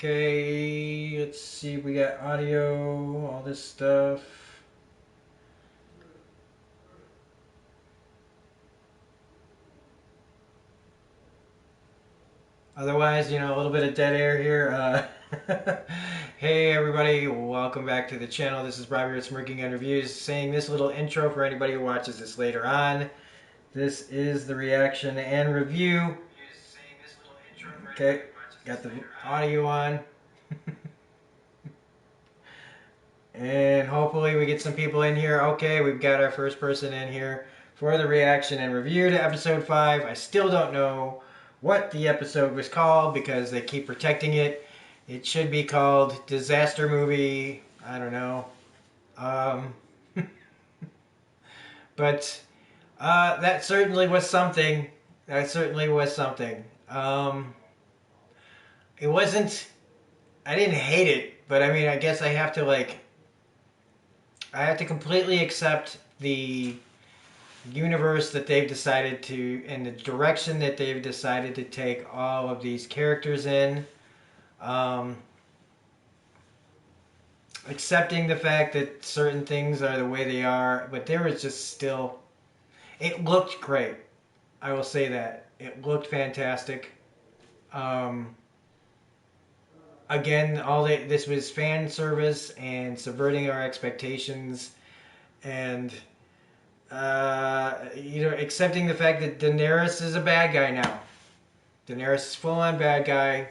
Okay, let's see. We got audio, all this stuff. Otherwise, a little bit of dead air here. Hey, everybody, welcome back to the channel. This is Robbie with Smirking and Reviews, saying this little intro for anybody who watches this later on. This is the reaction and review. Okay, got the audio on. And hopefully we get some people in here. Okay, we've got our first person in here for the reaction and review to episode 5. I still don't know what the episode was called because they keep protecting it. It should be called Disaster Movie. I don't know. Um, but that certainly was something. That certainly was something. It wasn't. I didn't hate it, but I mean, I guess I have to I have to completely accept the universe that they've decided to, and the direction that they've decided to take all of these characters in. Accepting the fact that certain things are the way they are, but there was just still. It looked great. I will say that. It looked fantastic. Um, Again, this was fan service and subverting our expectations, and accepting the fact that Daenerys is a bad guy now. Daenerys is full on bad guy.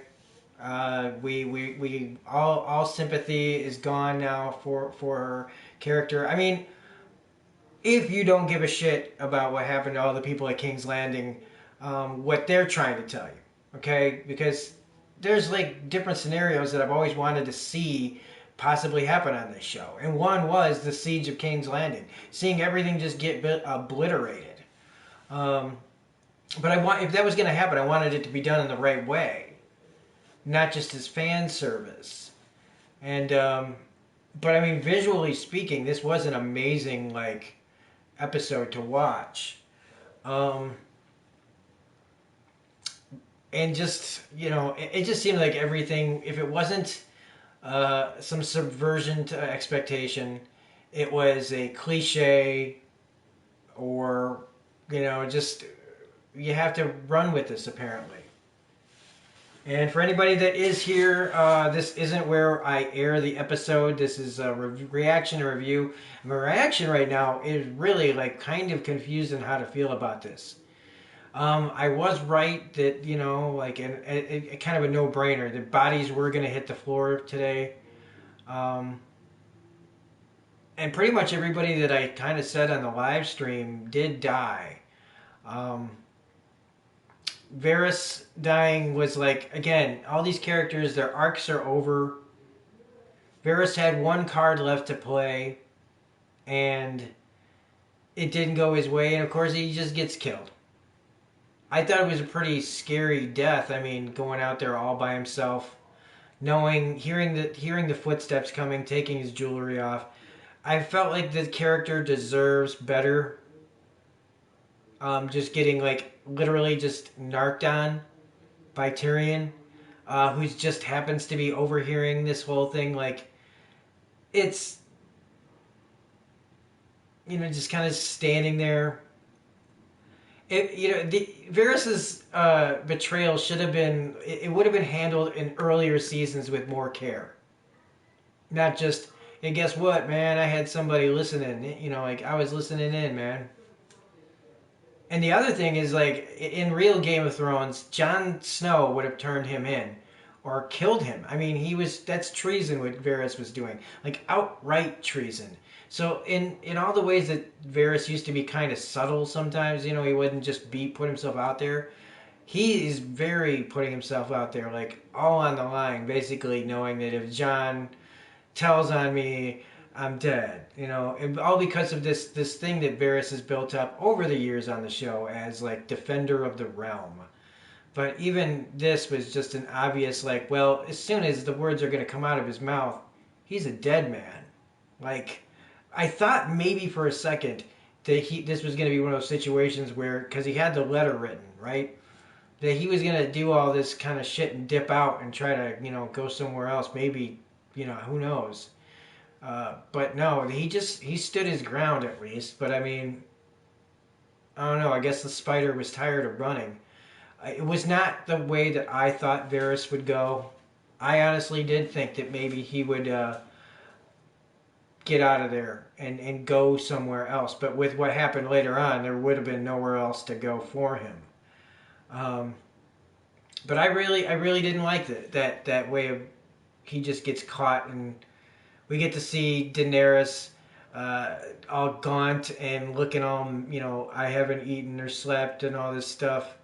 We all sympathy is gone now for her character. I mean, if you don't give a shit about what happened to all the people at King's Landing, what they're trying to tell you, okay? Because there's different scenarios that I've always wanted to see possibly happen on this show, and one was the siege of King's Landing, seeing everything just get obliterated. But if that was going to happen, I wanted it to be done in the right way, not just as fan service. And but I mean, visually speaking, this was an amazing episode to watch. And just it just seemed like everything, if it wasn't some subversion to expectation, it was a cliche, or just you have to run with this apparently. And for anybody that is here, this isn't where I air the episode. This is a reaction and review. My reaction right now is really kind of confused on how to feel about this. I was right that, it kind of a no-brainer. The bodies were going to hit the floor today. And pretty much everybody that I kind of said on the live stream did die. Varys dying was again, all these characters, their arcs are over. Varys had one card left to play, and it didn't go his way, and of course he just gets killed. I thought it was a pretty scary death. I mean, going out there all by himself, hearing the footsteps coming, taking his jewelry off. I felt like the character deserves better. Just getting literally just narked on by Tyrion, who just happens to be overhearing this whole thing. It's just kind of standing there. Varys's betrayal should have been. It would have been handled in earlier seasons with more care. Not just, hey, guess what, man? I had somebody listening. I was listening in, man. And the other thing is, in real Game of Thrones, Jon Snow would have turned him in or killed him. I mean, that's treason what Varys was doing. Outright treason. So in all the ways that Varys used to be kind of subtle sometimes, he wouldn't just put himself out there. He is very putting himself out there, all on the line, basically knowing that if Jon tells on me, I'm dead. And all because of this thing that Varys has built up over the years on the show as defender of the realm. But even this was just an obvious well, as soon as the words are going to come out of his mouth, he's a dead man. I thought maybe for a second that this was going to be one of those situations where, because he had the letter written, right? that he was gonna do all this kind of shit and dip out and try to, go somewhere else. Maybe, who knows? But no, he stood his ground at least. But I mean, I don't know. I guess the spider was tired of running. It was not the way that I thought Varys would go. I honestly did think that maybe he would get out of there and go somewhere else. But with what happened later on, there would have been nowhere else to go for him. Um, but I really didn't like that way of he just gets caught, and we get to see Daenerys all gaunt and looking all, I haven't eaten or slept and all this stuff,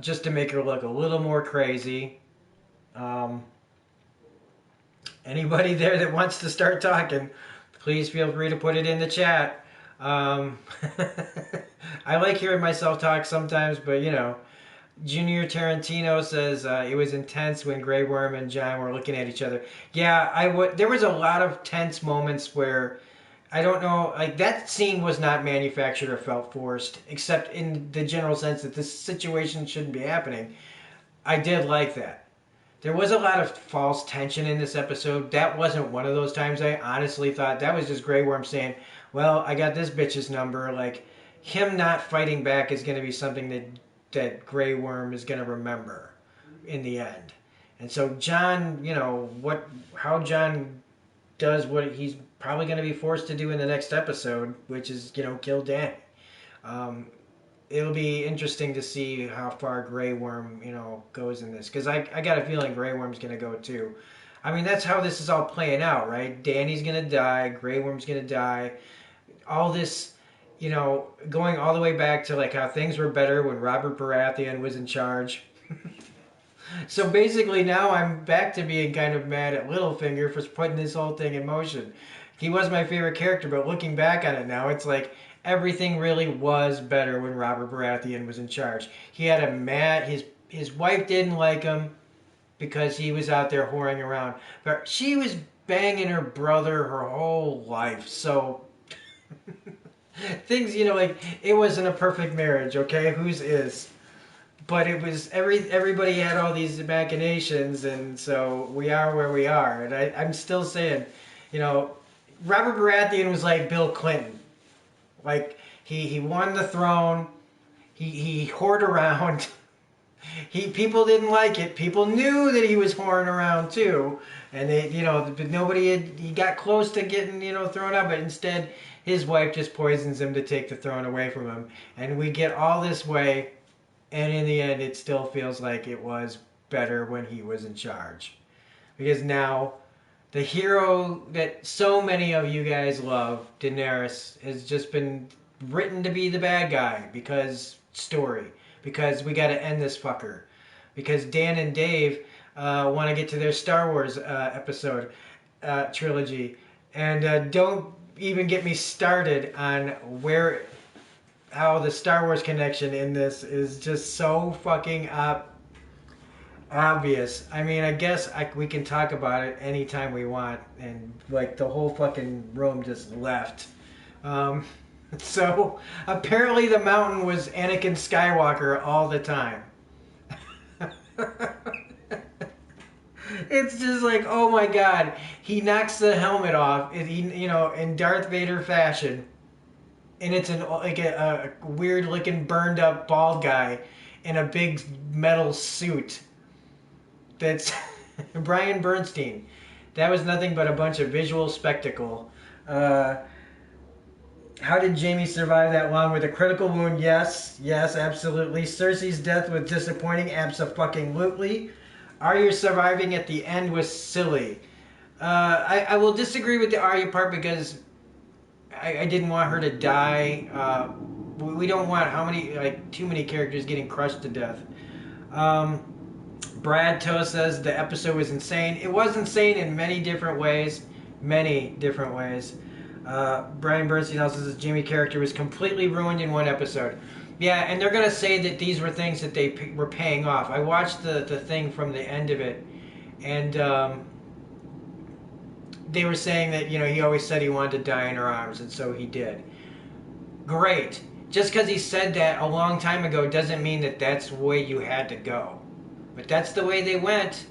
just to make her look a little more crazy. Um, Anybody there that wants to start talking, please feel free to put it in the chat. Um, I like hearing myself talk sometimes, but Junior Tarantino says it was intense when Grey Worm and John were looking at each other. Yeah, there was a lot of tense moments where I don't know, like that scene was not manufactured or felt forced, except in the general sense that this situation shouldn't be happening. I did like that. There was a lot of false tension in this episode. That wasn't one of those times. I honestly thought that was just Grey Worm saying, well, I got this bitch's number. Like, him not fighting back is going to be something that Grey Worm is going to remember in the end. And so John, how John does what he's probably going to be forced to do in the next episode, which is, kill Dan. Um, It'll be interesting to see how far Grey Worm, goes in this. Because I got a feeling Grey Worm's going to go too. I mean, that's how this is all playing out, right? Danny's going to die. Grey Worm's going to die. All this, going all the way back to like how things were better when Robert Baratheon was in charge. So basically now I'm back to being kind of mad at Littlefinger for putting this whole thing in motion. He was my favorite character, but looking back on it now, it's like everything really was better when Robert Baratheon was in charge. He had a mad, his wife didn't like him because he was out there whoring around, but she was banging her brother her whole life. So things, like it wasn't a perfect marriage, okay? Whose is? But it was everybody had all these machinations, and so we are where we are. And I'm still saying, Robert Baratheon was like Bill Clinton. Like he won the throne. He whored around. People didn't like it. People knew that he was whoring around too, and he got close to getting thrown out, but instead his wife just poisons him to take the throne away from him, and we get all this way. And in the end, it still feels like it was better when he was in charge. Because now, the hero that so many of you guys love, Daenerys, has just been written to be the bad guy because story. Because we got to end this fucker. Because Dan and Dave want to get to their Star Wars episode trilogy. And don't even get me started on how the Star Wars connection in this is just so fucking obvious. I mean, I guess we can talk about it anytime we want, and like the whole fucking room just left. So apparently the mountain was Anakin Skywalker all the time. It's just like, oh my god, he knocks the helmet off, in Darth Vader fashion. And it's a weird looking burned up bald guy in a big metal suit. That's Brian Bernstein. That was nothing but a bunch of visual spectacle. How did Jaime survive that long with a critical wound? Yes, absolutely. Cersei's death was disappointing. Abso-fucking-lutely. Arya surviving at the end was silly. I will disagree with the Arya part because I didn't want her to die. We don't want too many characters getting crushed to death. Brad Toe says the episode was insane. It was insane in many different ways. Many different ways. Brian Bernstein also says Jimmy character was completely ruined in one episode. Yeah, and they're going to say that these were things that they were paying off. I watched the thing from the end of it, and they were saying that, he always said he wanted to die in her arms, and so he did. Great. just because he said that a long time ago doesn't mean that that's the way you had to go. But that's the way they went.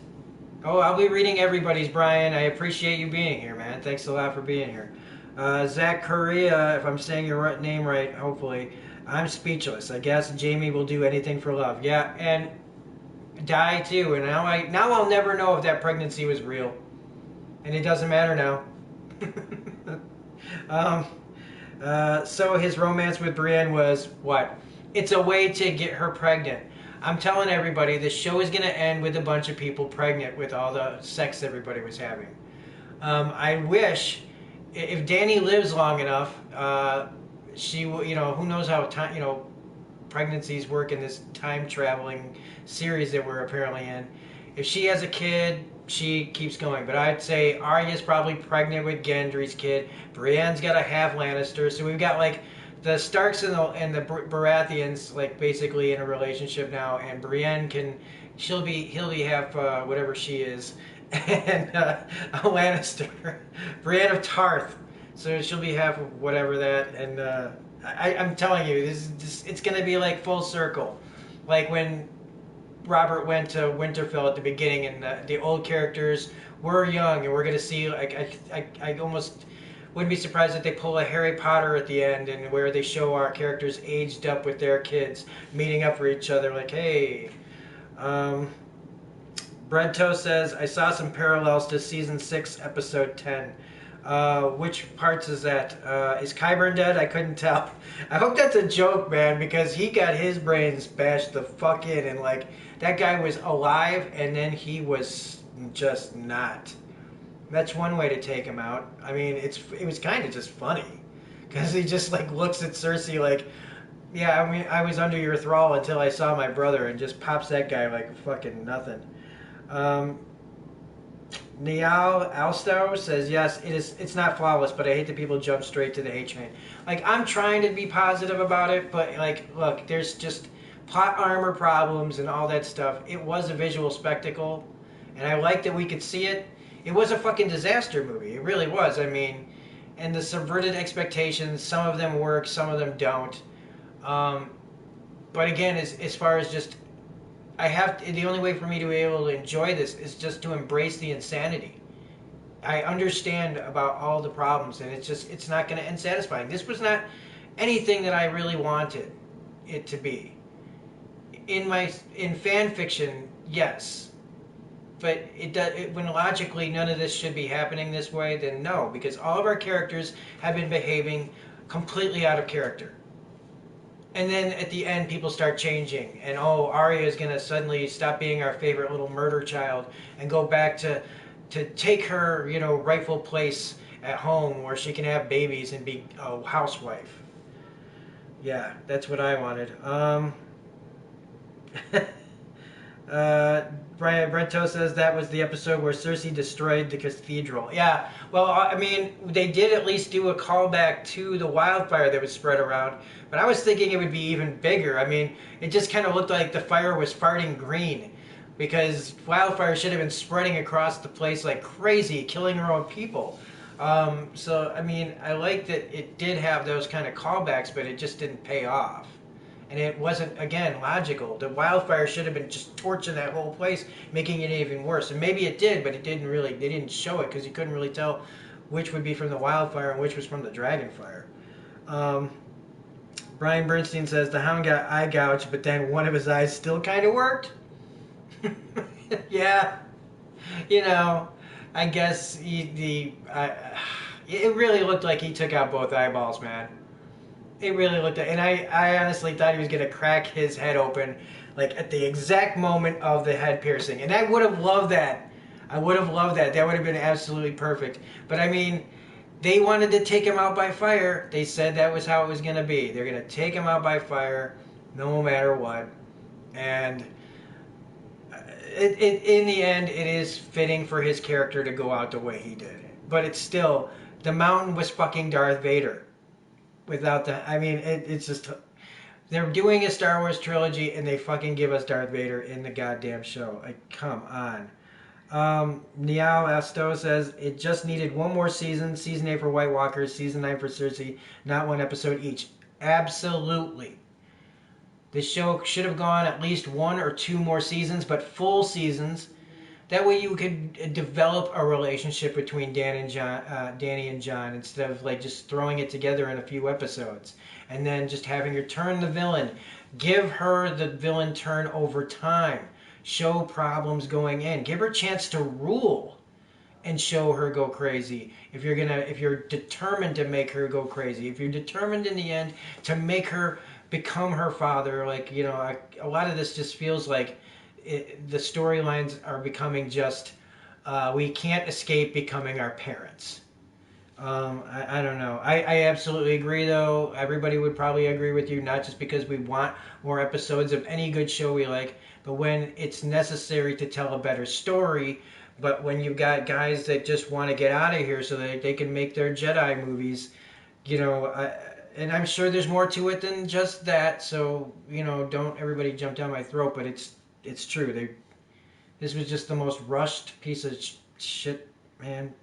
Oh, I'll be reading everybody's, Brian. I appreciate you being here, man. Thanks a lot for being here. Zach Correa, if I'm saying your name right, hopefully. I'm speechless. I guess Jamie will do anything for love. Yeah, and die too. And now I'll never know if that pregnancy was real, and it doesn't matter now. So his romance with Brienne was what? It's a way to get her pregnant. I'm telling everybody, the show is going to end with a bunch of people pregnant with all the sex everybody was having. I wish, if Dany lives long enough, she will, who knows how time, pregnancies work in this time traveling series that we're apparently in. If she has a kid, she keeps going. But I'd say Arya's probably pregnant with Gendry's kid. Brienne's got a half Lannister. So we've got like the Starks and the Baratheons like basically in a relationship now. And Brienne he'll be half whatever she is, and a Lannister, Brienne of Tarth. So she'll be half of whatever that. And I'm telling you, it's going to be like full circle, like when Robert went to Winterfell at the beginning, and the old characters were young, and we're going to see. Like I almost wouldn't be surprised if they pull a Harry Potter at the end, and where they show our characters aged up with their kids, meeting up for each other. Like, hey, Bread Toast says I saw some parallels to season 6, episode 10. Which parts is that? Is Qyburn dead? I couldn't tell. I hope that's a joke, man, because he got his brains bashed the fuck in, and like that guy was alive and then he was just not. That's one way to take him out. I mean, it was kind of just funny because he just like looks at Cersei like, yeah, I mean, I was under your thrall until I saw my brother, and just pops that guy like fucking nothing. Niall Alsto says, yes, it's not flawless, but I hate that people jump straight to the hate train. Like, I'm trying to be positive about it, but like, look, there's just plot armor problems and all that stuff. It was a visual spectacle, and I like that we could see it. It was a fucking disaster movie. It really was. I mean, and the subverted expectations, some of them work, some of them don't. But again, as far as just, the only way for me to be able to enjoy this is just to embrace the insanity. I understand about all the problems, and it's not going to end satisfying. This was not anything that I really wanted it to be. In fan fiction, yes. But when logically none of this should be happening this way, then no, because all of our characters have been behaving completely out of character. And then at the end, people start changing, and Arya is going to suddenly stop being our favorite little murder child and go back to take her, rightful place at home where she can have babies and be a housewife. Yeah, that's what I wanted. Brento says that was the episode where Cersei destroyed the cathedral. Yeah, well, I mean, they did at least do a callback to the wildfire that was spread around, but I was thinking it would be even bigger. I mean, it just kind of looked like the fire was farting green, because wildfire should have been spreading across the place like crazy, killing her own people. So, I mean, I like that it did have those kind of callbacks, but it just didn't pay off. And it wasn't, again, logical. The wildfire should have been just torching that whole place, making it even worse. And maybe it did, but they didn't show it because you couldn't really tell which would be from the wildfire and which was from the dragonfire. Brian Bernstein says the Hound got eye gouged, but then one of his eyes still kind of worked. Yeah. I guess it really looked like he took out both eyeballs, man. It really looked and I honestly thought he was going to crack his head open, like at the exact moment of the head piercing. And I would have loved that. That would have been absolutely perfect. But I mean, they wanted to take him out by fire. They said that was how it was going to be. They're going to take him out by fire no matter what. And in the end, it is fitting for his character to go out the way he did. But it's still, the Mountain was fucking Darth Vader. Without that, I mean, it's just, they're doing a Star Wars trilogy and they fucking give us Darth Vader in the goddamn show. Like, come on. Niall Asto says it just needed one more season. Season 8 for White Walkers, season 9 for Cersei, not one episode each. Absolutely. This show should have gone at least 1 or 2 more seasons, but full seasons. That way you could develop a relationship between Danny and John, instead of like just throwing it together in a few episodes, and then just having her turn the villain. Give her the villain turn over time. Show problems going in. Give her a chance to rule and show her go crazy. If you're determined to make her go crazy, if you're determined in the end to make her become her father, like, a lot of this just feels like the storylines are becoming just we can't escape becoming our parents. I don't know. I absolutely agree, though. Everybody would probably agree with you, not just because we want more episodes of any good show we like, but when it's necessary to tell a better story. But when you've got guys that just want to get out of here so that they can make their Jedi movies, and I'm sure there's more to it than just that. So don't everybody jump down my throat, but it's true. This was just the most rushed piece of shit, man.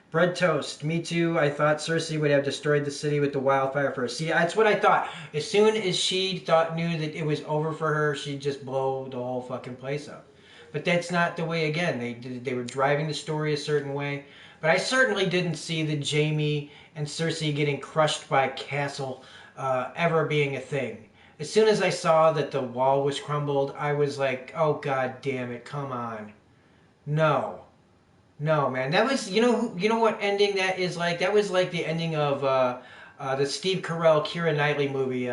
Bread toast. Me too. I thought Cersei would have destroyed the city with the wildfire first. See, that's what I thought. As soon as she knew that it was over for her, she'd just blow the whole fucking place up. But that's not the way. Again, they were driving the story a certain way. But I certainly didn't see the Jaime and Cersei getting crushed by a castle ever being a thing. As soon as I saw that the wall was crumbled, I was like, "Oh God damn it! Come on, no." No, man. That was you know what ending that is like? That was like the ending of the Steve Carell Keira Knightley movie,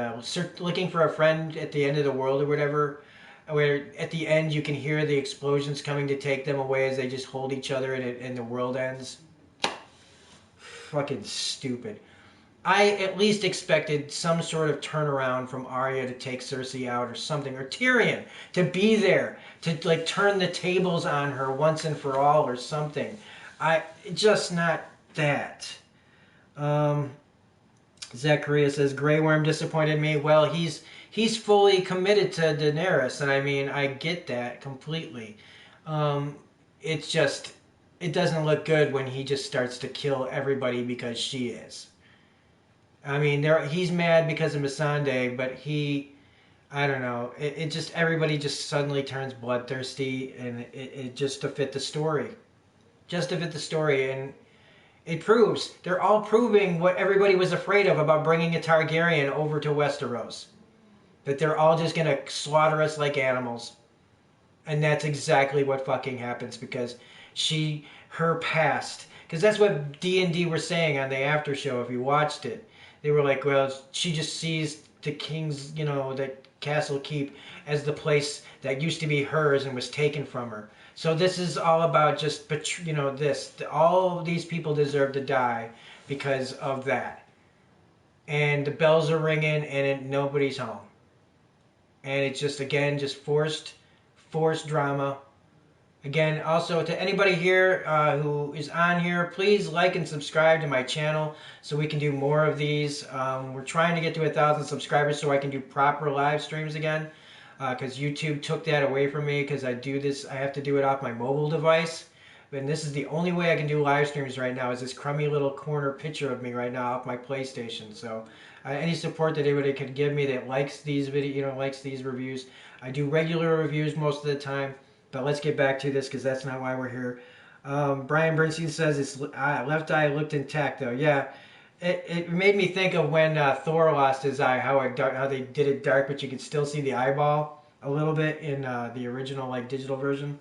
Looking for a Friend at the End of the World or whatever, where at the end you can hear the explosions coming to take them away as they just hold each other and the world ends. Fucking stupid. I at least expected some sort of turnaround from Arya to take Cersei out or something, or Tyrion to be there to like turn the tables on her once and for all or something. I just not that. Um, Zachariah says Grey Worm disappointed me. Well, he's fully committed to Daenerys, and I mean I get that completely. Um, it's just it doesn't look good when he just starts to kill everybody because she is. I mean, he's mad because of Missandei, but I don't know. It just everybody just suddenly turns bloodthirsty, and it just to fit the story, just to fit the story, and it proves they're all proving what everybody was afraid of about bringing a Targaryen over to Westeros, that they're all just gonna slaughter us like animals, and that's exactly what fucking happens because her past, because that's what D&D were saying on the after show. If you watched it, they were like, well, she just sees the king's, that Castle Keep as the place that used to be hers and was taken from her. So this is all about just, all these people deserve to die because of that. And the bells are ringing and nobody's home. And it's just, again, just forced drama. Again, also to anybody here who is on here, please like and subscribe to my channel so we can do more of these. We're trying to get to 1,000 subscribers so I can do proper live streams again, because YouTube took that away from me because I have to do it off my mobile device. And this is the only way I can do live streams right now, is this crummy little corner picture of me right now off my PlayStation. So any support that anybody could give me that likes these likes these reviews. I do regular reviews most of the time. But let's get back to this because that's not why we're here. Brian Bernstein says his left eye looked intact though. Yeah, it made me think of when Thor lost his eye, how they did it dark, but you could still see the eyeball a little bit in the original digital version.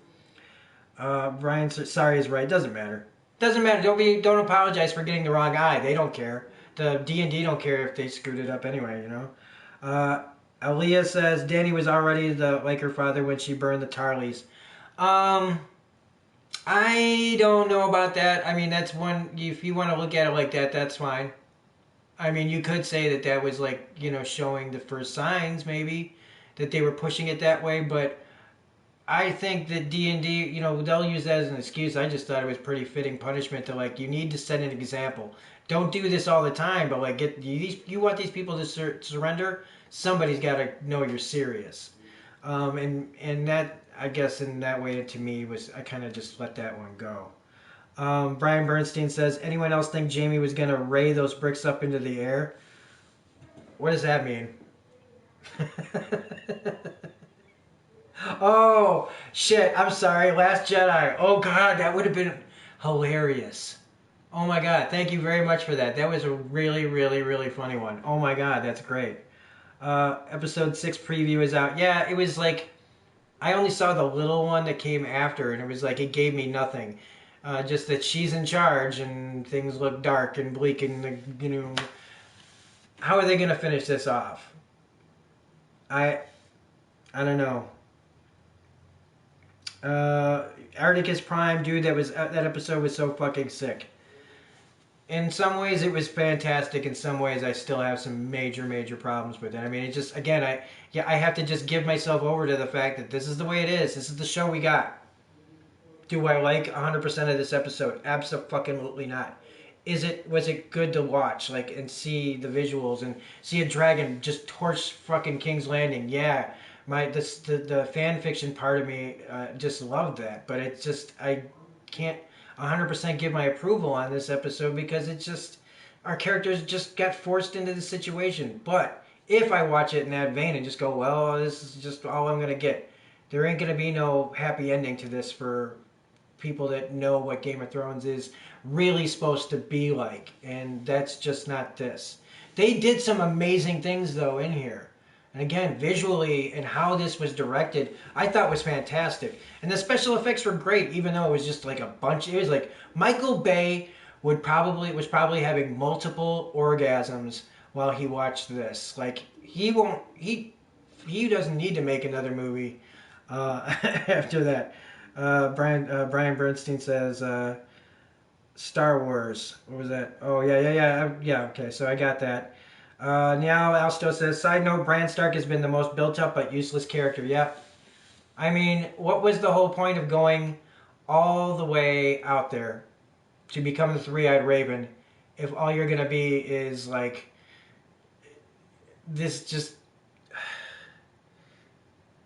Brian says, sorry is right. Doesn't matter. Doesn't matter. Don't apologize for getting the wrong eye. They don't care. The D&D don't care if they screwed it up anyway. Aaliyah says Dany was already like her father when she burned the Tarleys. I don't know about that. I mean, that's one. If you want to look at it like that, that's fine. I mean, you could say that was showing the first signs, maybe, that they were pushing it that way. But I think that D&D, they'll use that as an excuse. I just thought it was pretty fitting punishment to you need to set an example. Don't do this all the time, but you want these people to surrender. Somebody's got to know you're serious. And that, I guess in that way to me I kind of just let that one go. Brian Bernstein says, anyone else think Jaime was going to ray those bricks up into the air? What does that mean? Oh, shit. I'm sorry. Last Jedi. Oh, God. That would have been hilarious. Oh, my God. Thank you very much for that. That was a really, really, really funny one. Oh, my God. That's great. Episode 6 preview is out. Yeah, it was like, I only saw the little one that came after, and it was like, it gave me nothing. Just that she's in charge, and things look dark and bleak, and, you know, how are they going to finish this off? I don't know. Articus Prime, dude, that episode was so fucking sick. In some ways, it was fantastic. In some ways, I still have some major, major problems with it. I mean, it just again, I have to just give myself over to the fact that this is the way it is. This is the show we got. Do I like 100% of this episode? Absolutely not. Was it good to watch, like, and see the visuals and see a dragon just torch fucking King's Landing? Yeah, the fan fiction part of me just loved that, but it's just I can't 100% give my approval on this episode because it's just our characters just got forced into the situation. But if I watch it in that vein and just go, well, this is just all I'm gonna get, there ain't gonna be no happy ending to this for people that know what Game of Thrones is really supposed to be like, and that's just not this. They did some amazing things though in here. And again, visually and how this was directed, I thought was fantastic. And the special effects were great, even though it was just like a bunch. It was like Michael Bay was probably having multiple orgasms while he watched this. Like he doesn't need to make another movie after that. Brian Bernstein says Star Wars. What was that? Oh yeah. Okay, so I got that. Now Alsto says, side note, Bran Stark has been the most built up but useless character. Yeah. I mean, what was the whole point of going all the way out there to become the three-eyed raven if all you're going to be is like this just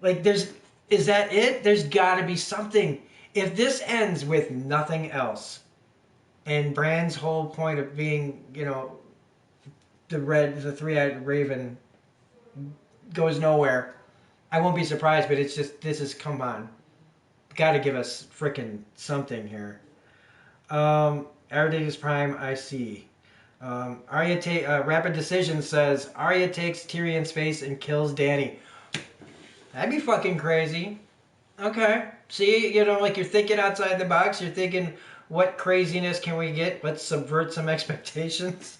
like is that it? There's got to be something. If this ends with nothing else and Bran's whole point of being, you know, the three-eyed raven goes nowhere, I won't be surprised, but it's just, this is, come on. Got to give us frickin' something here. Arya Prime, I see. Rapid Decision says, Arya takes Tyrion's face and kills Dany. That'd be fucking crazy. Okay. See, you know, like you're thinking outside the box. You're thinking, what craziness can we get? Let's subvert some expectations.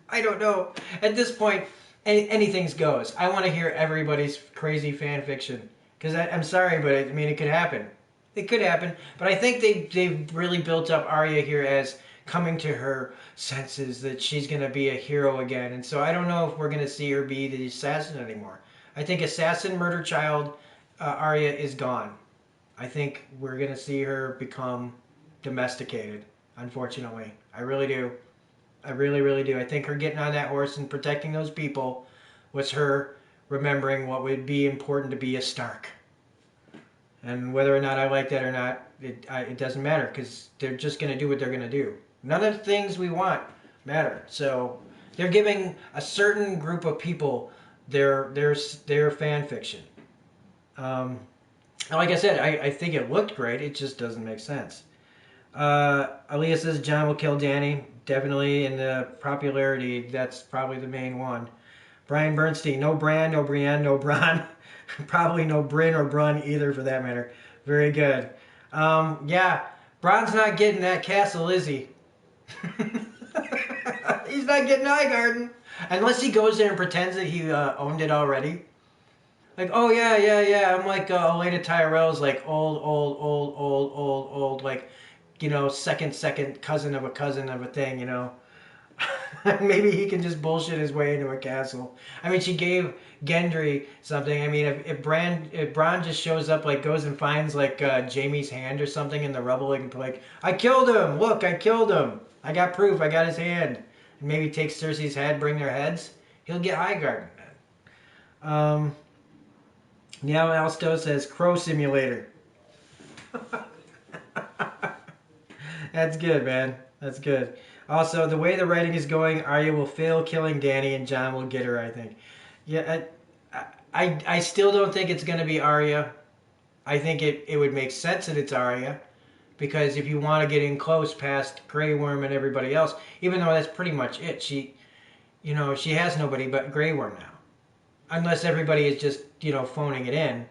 I don't know. At this point, anything goes. I want to hear everybody's crazy fan fiction. Because I'm sorry, but I mean, it could happen. It could happen. But I think they've really built up Arya here as coming to her senses that she's going to be a hero again. And so I don't know if we're going to see her be the assassin anymore. I think assassin, murder child, Arya is gone. I think we're going to see her become domesticated, unfortunately. I really do. I really, really do. I think her getting on that horse and protecting those people was her remembering what would be important to be a Stark. And whether or not I like that or not, it doesn't matter because they're just going to do what they're going to do. None of the things we want matter. So they're giving a certain group of people their fan fiction. Like I said, I think it looked great. It just doesn't make sense. Aaliyah says Jon will kill Dany. Definitely in the popularity, that's probably the main one. Brian Bernstein, no Bran, no Brienne, no Bronn. Probably no Bryn or Brun either for that matter. Very good. Yeah, Bronn's not getting that castle, is he? He's not getting Highgarden. Unless he goes there and pretends that he owned it already. Like, oh yeah. I'm like Elena Tyrell's like old, like, you know, second cousin of a thing, you know. Maybe he can just bullshit his way into a castle. I mean, she gave Gendry something. I mean, if Bronn just shows up, like, goes and finds, like, Jaime's hand or something in the rubble, like, I killed him! Look, I killed him! I got proof, I got his hand. And maybe take Cersei's head, bring their heads. He'll get Highgarden. Now Alsto says, Crow Simulator. That's good, man. That's good. Also, the way the writing is going, Arya will fail killing Dany and Jon will get her, I think. Yeah, I still don't think it's going to be Arya. I think it would make sense that it's Arya because if you want to get in close past Grey Worm and everybody else, even though that's pretty much it, she has nobody but Grey Worm now. Unless everybody is just, phoning it in,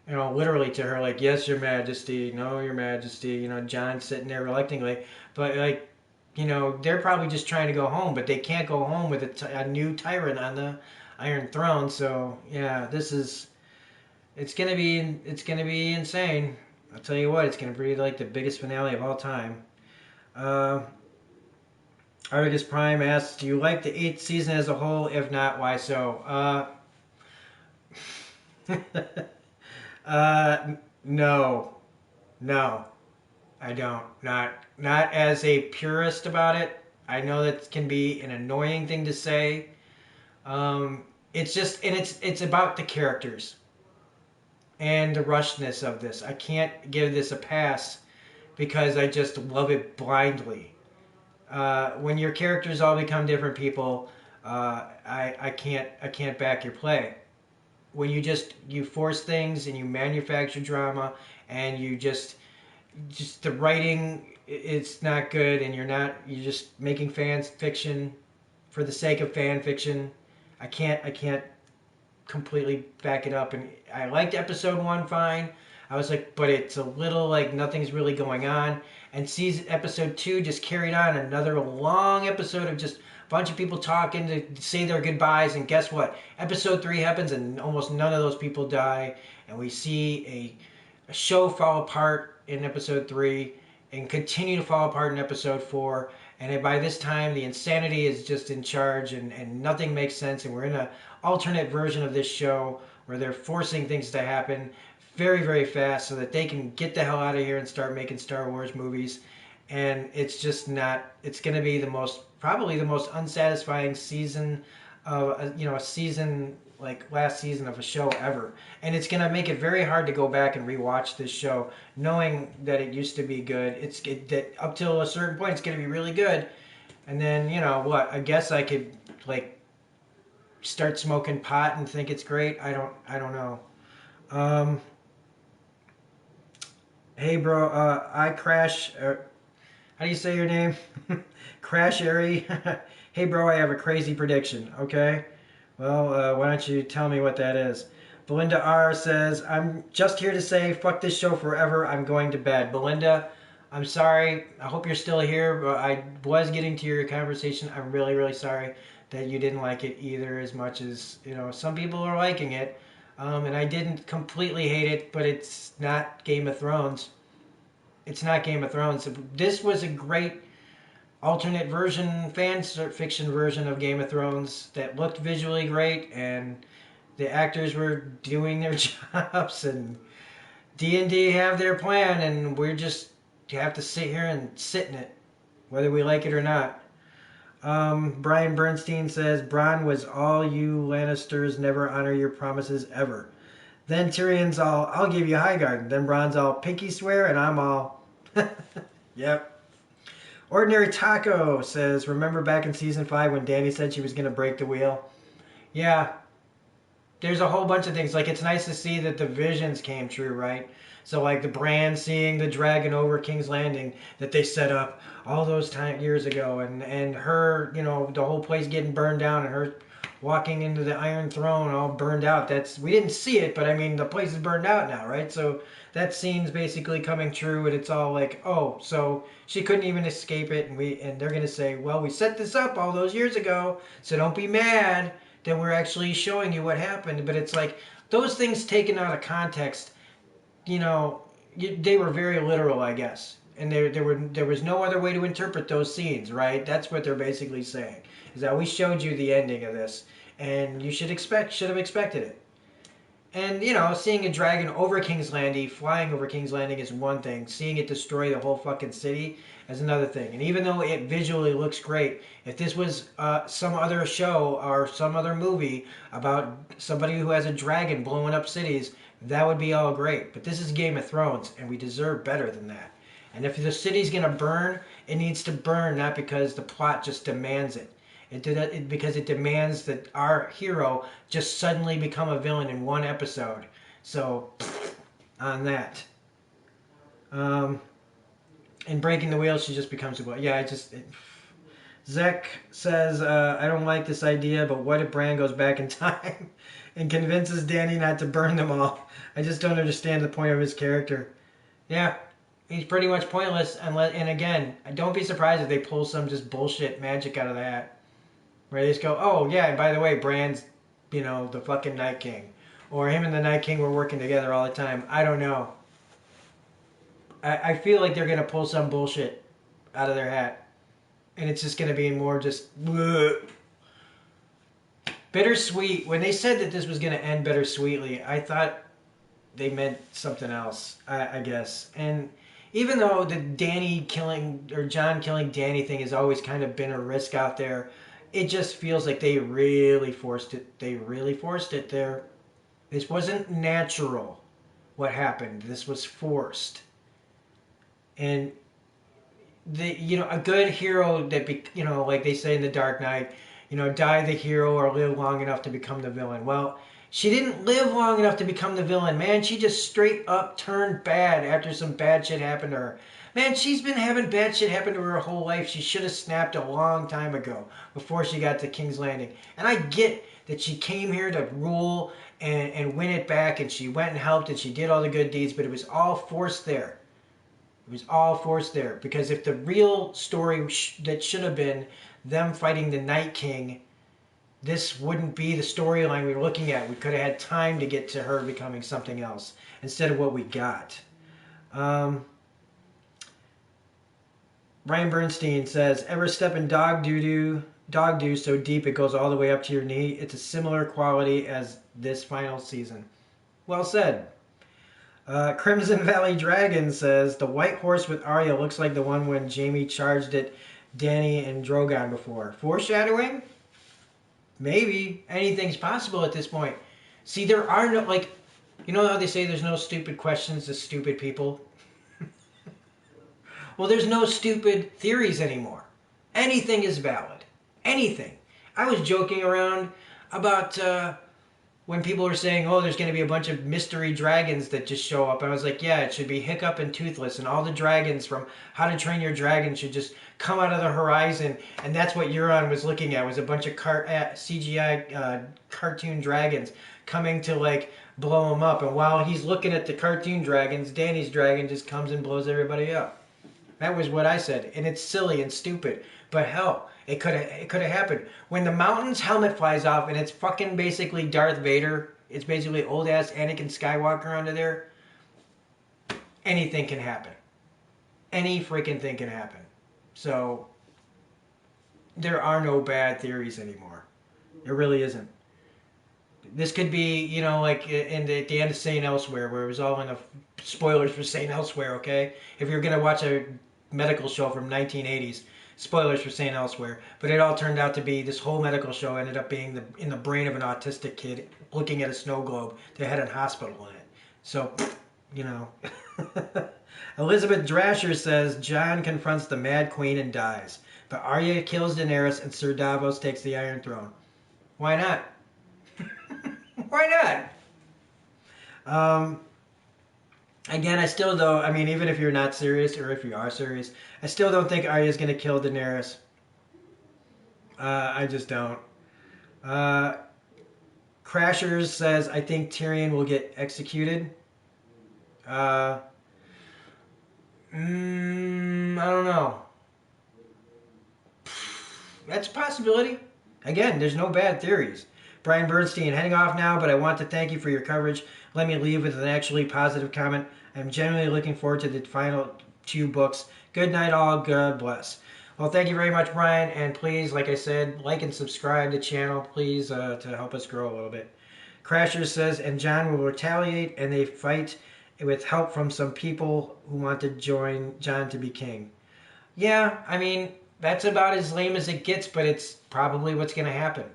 literally to her, like, yes, Your Majesty, no, Your Majesty, John sitting there reluctantly. But, like, they're probably just trying to go home, but they can't go home with a new tyrant on the Iron Throne. So, yeah, it's gonna be insane. I'll tell you what, it's gonna be like the biggest finale of all time. Uh, Argus Prime asks, "Do you like the eighth season as a whole? If not, why so?" No, no, I don't. Not as a purist about it. I know that can be an annoying thing to say. It's just, and it's about the characters and the rushedness of this. I can't give this a pass because I just love it blindly. When your characters all become different people, I can't back your play. When you force things and you manufacture drama and you just the writing, it's not good, and you're just making fan fiction for the sake of fan fiction. I can't completely back it up. And I liked episode one fine. I was like, but it's a little like nothing's really going on. And season episode two just carried on another long episode of just a bunch of people talking to say their goodbyes. And guess what? Episode three happens, and almost none of those people die. And we see a show fall apart in episode three and continue to fall apart in episode four. And by this time, the insanity is just in charge, and nothing makes sense. And we're in an alternate version of this show where they're forcing things to happen very, very fast so that they can get the hell out of here and start making Star Wars movies. And it's just not, it's going to be probably the most unsatisfying season of, a season like last season of a show ever. And it's going to make it very hard to go back and rewatch this show knowing that it used to be good. That up till a certain point it's going to be really good. And then, what? I guess I could like start smoking pot and think it's great. I don't know. Hey bro, I crash. How do you say your name? Crash Airy. Hey bro, I have a crazy prediction. Okay. Well, why don't you tell me what that is? Belinda R says, "I'm just here to say, fuck this show forever. I'm going to bed." Belinda, I'm sorry. I hope you're still here. But I was getting to your conversation. I'm really, really sorry that you didn't like it either as much as, some people are liking it. And I didn't completely hate it, but it's not Game of Thrones. It's not Game of Thrones. This was a great alternate version, fan fiction version of Game of Thrones that looked visually great, and the actors were doing their jobs, and D&D have their plan, and you have to sit here and sit in it, whether we like it or not. Brian Bernstein says, "Bronn was all you Lannisters never honor your promises ever." Then Tyrion's all, "I'll give you Highgarden." Then Bronn's all, "Pinky swear," and I'm all, yep. Ordinary Taco says, "Remember back in season 5 when Dany said she was going to break the wheel?" Yeah, there's a whole bunch of things. Like, it's nice to see that the visions came true, right? So, like, the Bran seeing the dragon over King's Landing that they set up all those years ago, and her, the whole place getting burned down, and her walking into the Iron Throne all burned out. We didn't see it, but I mean, the place is burned out now, right? So that scene's basically coming true, and it's all like, oh, so she couldn't even escape it, and they're gonna say, well, we set this up all those years ago, so don't be mad that we're actually showing you what happened. But it's like those things taken out of context, they were very literal, I guess. And there was no other way to interpret those scenes, right? That's what they're basically saying, is that we showed you the ending of this, and you should have expected it. And, seeing a dragon over King's Landing, flying over King's Landing is one thing. Seeing it destroy the whole fucking city is another thing. And even though it visually looks great, if this was some other show or some other movie about somebody who has a dragon blowing up cities, that would be all great. But this is Game of Thrones, and we deserve better than that. And if the city's going to burn, it needs to burn, not because the plot just demands it. Because it demands that our hero just suddenly become a villain in one episode. So, on that. Um, in Breaking the Wheel, she just becomes a villain. Yeah, Zek says, I don't like this idea, but what if Bran goes back in time and convinces Danny not to burn them all? I just don't understand the point of his character. Yeah, he's pretty much pointless. And again, don't be surprised if they pull some just bullshit magic out of the hat. Where they just go, oh, yeah, and by the way, Bran's, the fucking Night King. Or him and the Night King were working together all the time. I don't know. I feel like they're going to pull some bullshit out of their hat. And it's just going to be more just bleh. Bittersweet. When they said that this was going to end bittersweetly, I thought they meant something else, I guess. And even though the Danny killing or John killing Danny thing has always kind of been a risk out there, it just feels like they really forced it. They really forced it there. This wasn't natural, what happened. This was forced. And a good hero that like they say in the Dark Knight, die the hero or live long enough to become the villain. Well, she didn't live long enough to become the villain, man. She just straight up turned bad after some bad shit happened to her. Man, she's been having bad shit happen to her whole life. She should have snapped a long time ago before she got to King's Landing. And I get that she came here to rule and win it back, and she went and helped and she did all the good deeds, but it was all forced there. It was all forced there. Because if the real story that should have been them fighting the Night King, this wouldn't be the storyline we were looking at. We could have had time to get to her becoming something else instead of what we got. Ryan Bernstein says, ever step in dog doo so deep it goes all the way up to your knee? It's a similar quality as this final season. Well said. Crimson Valley Dragon says, the white horse with Arya looks like the one when Jaime charged at Dany and Drogon before. Foreshadowing? Maybe. Anything's possible at this point. See, there are no, how they say there's no stupid questions to stupid people? Well, there's no stupid theories anymore. Anything is valid. Anything. I was joking around about when people were saying, oh, there's going to be a bunch of mystery dragons that just show up. I was like, yeah, it should be Hiccup and Toothless, and all the dragons from How to Train Your Dragon should just come out of the horizon. And that's what Euron was looking at, was a bunch of CGI cartoon dragons coming to blow him up. And while he's looking at the cartoon dragons, Dany's dragon just comes and blows everybody up. That was what I said, and it's silly and stupid. But hell, it could have happened. When the Mountain's helmet flies off and it's fucking basically Darth Vader, it's basically old ass Anakin Skywalker under there, anything can happen. Any freaking thing can happen. So there are no bad theories anymore. There really isn't. This could be, at the end of St. Elsewhere, where it was all in the spoilers for St. Elsewhere, okay? If you're going to watch a medical show from 1980s, spoilers for St. Elsewhere. But it all turned out to be, this whole medical show ended up being in the brain of an autistic kid looking at a snow globe that had a hospital in it. So, Elizabeth Drasher says, Jon confronts the Mad Queen and dies. But Arya kills Daenerys and Sir Davos takes the Iron Throne. Why not? Why not? Again, I still don't, even if you're not serious or if you are serious, I still don't think Arya's going to kill Daenerys. I just don't. Crashers says, I think Tyrion will get executed. I don't know. That's a possibility. Again, there's no bad theories. Brian Bernstein, heading off now, but I want to thank you for your coverage. Let me leave with an actually positive comment. I'm genuinely looking forward to the final 2 books. Good night, all. God bless. Well, thank you very much, Brian. And please, like I said, like and subscribe to the channel, please, to help us grow a little bit. Crasher says, and Jon will retaliate, and they fight with help from some people who want to join Jon to be king. Yeah, that's about as lame as it gets, but it's probably what's going to happen.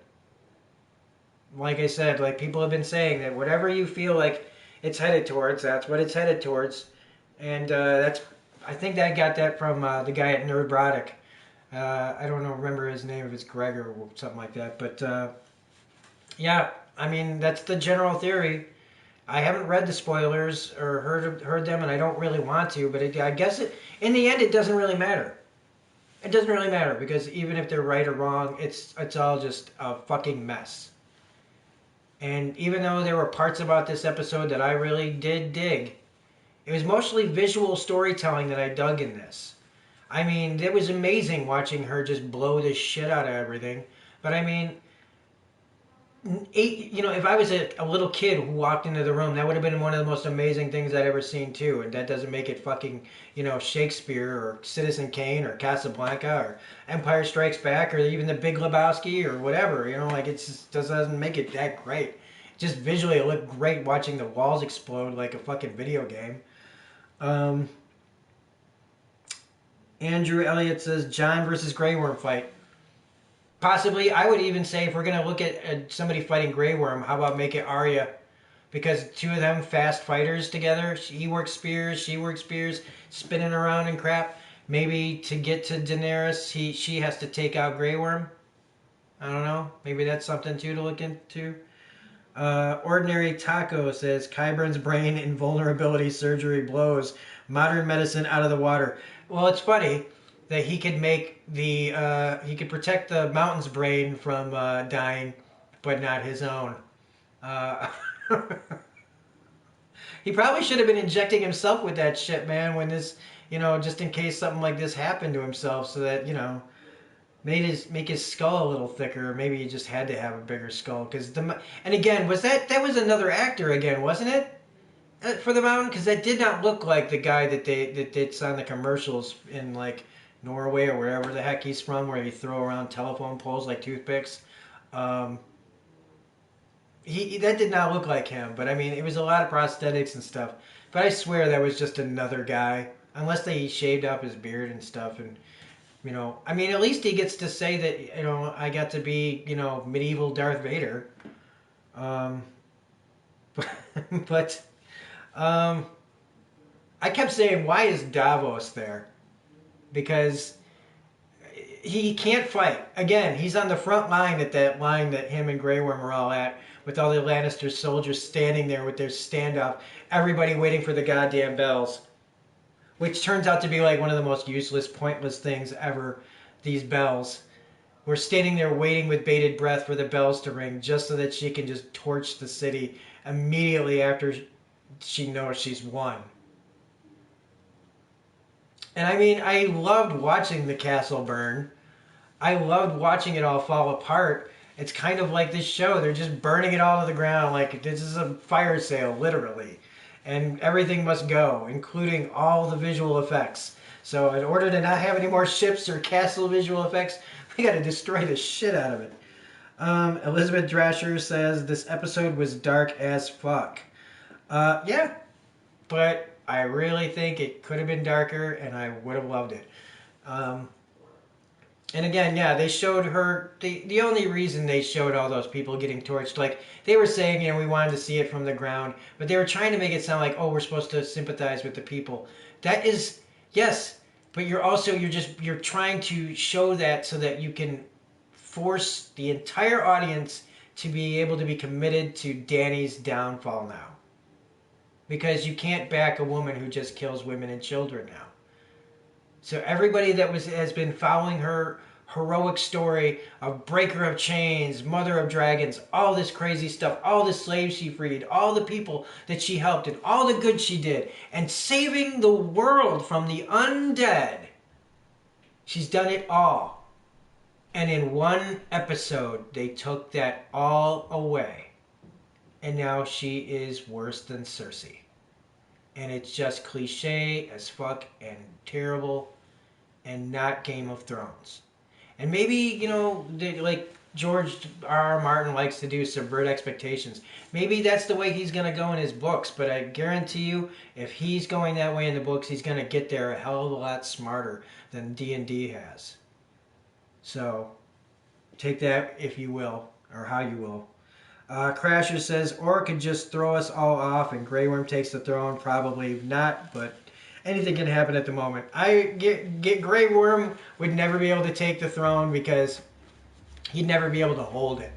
Like I said, people have been saying that whatever you feel like it's headed towards, that's what it's headed towards. And that's I think I got that from the guy at Nerdrotic. I don't know, remember his name, if it's Greg or something like that. But yeah, I mean, that's the general theory. I haven't read the spoilers or heard them, and I don't really want to. But I guess in the end, it doesn't really matter. It doesn't really matter because even if they're right or wrong, it's all just a fucking mess. And even though there were parts about this episode that I really did dig, it was mostly visual storytelling that I dug in this. I mean, it was amazing watching her just blow the shit out of everything. But I mean, if I was a little kid who walked into the room, that would have been one of the most amazing things I'd ever seen too. And that doesn't make it fucking, Shakespeare or Citizen Kane or Casablanca or Empire Strikes Back or even The Big Lebowski or whatever. Like it just doesn't make it that great. Just visually, it looked great watching the walls explode like a fucking video game. Andrew Elliott says John versus Grey Worm fight. Possibly, I would even say if we're going to look at somebody fighting Grey Worm, how about make it Arya? Because two of them fast fighters together, he works spears, she works spears, spinning around and crap. Maybe to get to Daenerys, she has to take out Grey Worm. I don't know. Maybe that's something too to look into. Ordinary Taco says Qyburn's brain invulnerability surgery blows modern medicine out of the water. Well, it's funny that he could he could protect the mountain's brain from dying, but not his own. He probably should have been injecting himself with that shit, man, when this, just in case something like this happened to himself, so that, make his skull a little thicker. Or maybe he just had to have a bigger skull. And again, that was another actor again, wasn't it? For the mountain, because that did not look like the guy that's on the commercials in like Norway or wherever the heck he's from, where he throw around telephone poles like toothpicks. That did not look like him, but I mean, it was a lot of prosthetics and stuff. But I swear that was just another guy, unless they shaved up his beard and stuff. And I mean, at least he gets to say that I got to be medieval Darth Vader. But I kept saying, why is Davos there? Because he can't fight. Again, he's on the front line at that line that him and Grey Worm are all at, with all the Lannister soldiers standing there with their standoff, everybody waiting for the goddamn bells. Which turns out to be like one of the most useless, pointless things ever, these bells. We're standing there waiting with bated breath for the bells to ring just so that she can just torch the city immediately after she knows she's won. And I mean, I loved watching the castle burn. I loved watching it all fall apart. It's kind of like this show. They're just burning it all to the ground like this is a fire sale, literally. And everything must go, including all the visual effects. So in order to not have any more ships or castle visual effects, we got to destroy the shit out of it. Elizabeth Drasher says this episode was dark as fuck. Yeah, but I really think it could have been darker, and I would have loved it. And again, yeah, they showed her. The only reason they showed all those people getting torched, like they were saying, we wanted to see it from the ground, but they were trying to make it sound like, oh, we're supposed to sympathize with the people. That is, yes, but you're trying to show that so that you can force the entire audience to be able to be committed to Dany's downfall now. Because you can't back a woman who just kills women and children now. So everybody that has been following her heroic story of breaker of chains, mother of dragons, all this crazy stuff, all the slaves she freed, all the people that she helped, and all the good she did, and saving the world from the undead. She's done it all. And in one episode, they took that all away. And now she is worse than Cersei. And it's just cliche as fuck and terrible and not Game of Thrones. And maybe, like George R. Martin likes to do, subvert expectations. Maybe that's the way he's going to go in his books, but I guarantee you, if he's going that way in the books, he's going to get there a hell of a lot smarter than D&D has. So, take that if you will, or how you will. Crasher says, or could just throw us all off and Grey Worm takes the throne. Probably not, but Anything can happen at the moment. I get Grey Worm would never be able to take the throne because he'd never be able to hold it.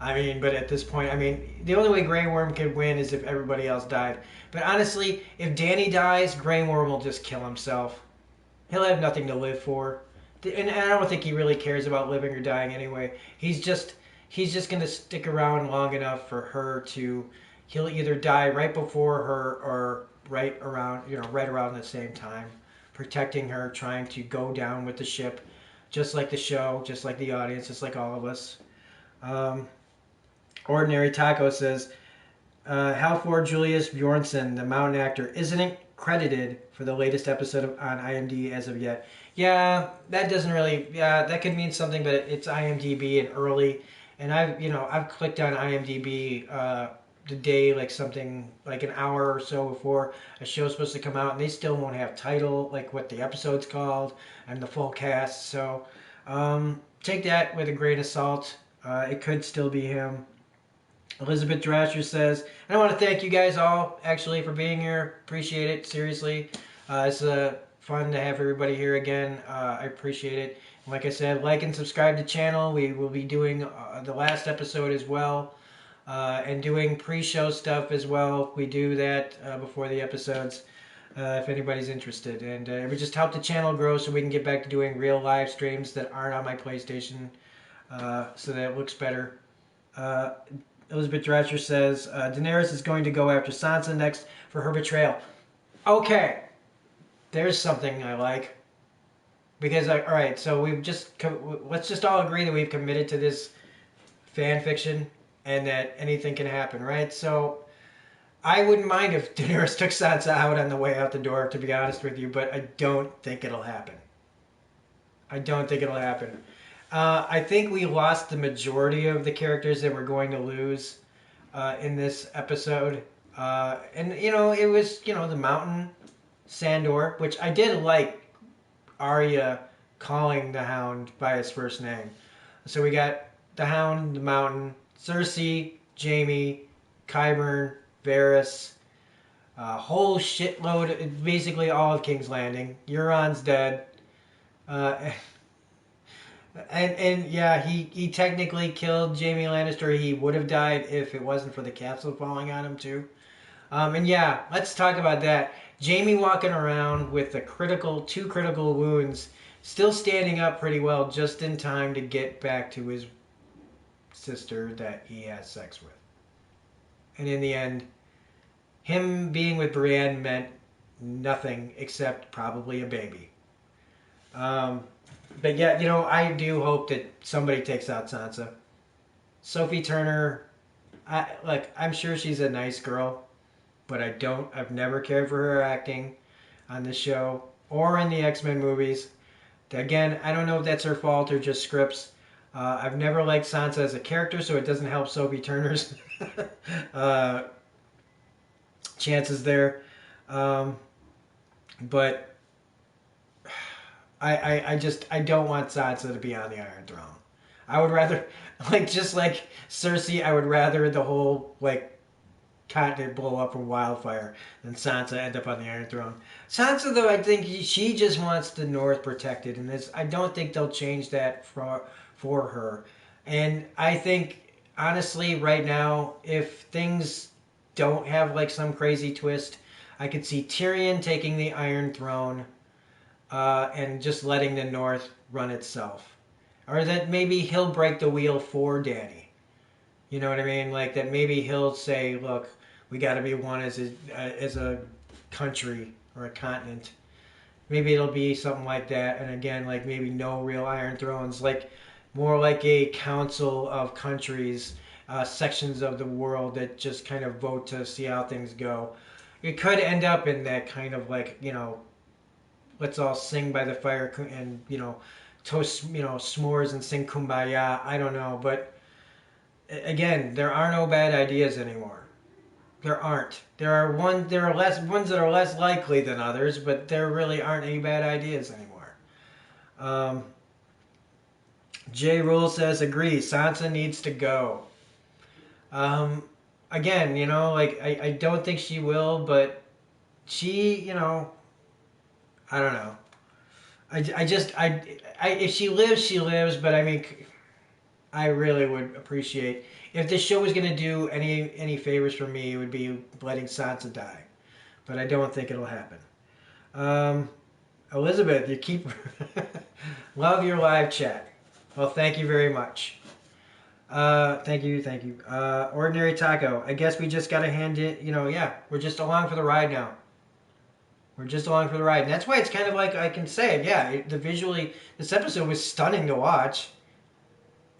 I mean, but at this point, I mean, the only way Grey Worm could win is if everybody else died. But honestly, if Danny dies, Grey Worm will just kill himself. He'll have nothing to live for. And I don't think he really cares about living or dying anyway. He's just going to stick around long enough for her to he'll either die right before her or right around the same time, protecting her, trying to go down with the ship, just like the show, just like the audience, just like all of us. Um, Ordinary Taco says, Halford Julius Bjornsson, the mountain actor, isn't credited for the latest episode on IMDb as of yet. Yeah, that doesn't really. Yeah, that could mean something, but it's IMDb and early, and I've clicked on IMDb the day like something like an hour or so before a show's supposed to come out, and they still won't have title like what the episode's called and the full cast. So take that with a grain of salt. It could still be him. Elizabeth Drasher says, and I want to thank you guys all actually for being here. Appreciate it. Seriously. It's fun to have everybody here again. I appreciate it. And like I said, like and subscribe to the channel. We will be doing the last episode as well. And doing pre-show stuff as well. We do that before the episodes if anybody's interested. And it would just help the channel grow so we can get back to doing real live streams that aren't on my PlayStation so that it looks better. Elizabeth Dratcher says, Daenerys is going to go after Sansa next for her betrayal. Okay, there's something I like. Because, alright, so let's just all agree that we've committed to this fan fiction and that anything can happen, right? So, I wouldn't mind if Daenerys took Sansa out on the way out the door, to be honest with you, but I don't think it'll happen. I don't think it'll happen. I think we lost the majority of the characters that we're going to lose in this episode. And, it was, the Mountain, Sandor, which I did like Arya calling the Hound by his first name. So we got the Hound, the Mountain, Cersei, Jaime, Qyburn, Varys, a whole shitload, basically all of King's Landing. Euron's dead. And yeah, he technically killed Jaime Lannister. He would have died if it wasn't for the castle falling on him too. And yeah, let's talk about that. Jaime walking around with two critical wounds, still standing up pretty well just in time to get back to his sister that he has sex with. And in the end, him being with Brienne meant nothing except probably a baby. But yeah, I do hope that somebody takes out Sansa. Sophie Turner, I'm sure she's a nice girl, but I've never cared for her acting on this show or in the X-Men movies. Again, I don't know if that's her fault or just scripts. I've never liked Sansa as a character, so it doesn't help Sophie Turner's chances there. But I don't want Sansa to be on the Iron Throne. I would rather, just like Cersei, I would rather the whole, continent blow up from wildfire than Sansa end up on the Iron Throne. Sansa, though, I think she just wants the North protected, and I don't think they'll change that for her. And I think, honestly, right now, if things don't have, some crazy twist, I could see Tyrion taking the Iron Throne and just letting the North run itself. Or that maybe he'll break the wheel for Dany. You know what I mean? That maybe he'll say, look, we got to be one as a country or a continent. Maybe it'll be something like that. And again, maybe no real Iron Thrones. More like a council of countries, sections of the world that just kind of vote to see how things go. It could end up in that kind of let's all sing by the fire and, toast, s'mores and sing Kumbaya. I don't know. But again, there are no bad ideas anymore. There aren't. There are ones that are less likely than others, but there really aren't any bad ideas anymore. J. Rule says, agree, Sansa needs to go. Again, I don't think she will, but she, I don't know. If she lives, she lives. But I mean, I really would appreciate if this show was going to do any favors for me. It would be letting Sansa die, but I don't think it'll happen. Um, Elizabeth, you keep love your live chat. Well, thank you very much. Thank you, thank you. Ordinary Taco. I guess we just gotta hand it. Yeah, we're just along for the ride now. We're just along for the ride, and that's why it's kind of like I can say, yeah, this episode was stunning to watch,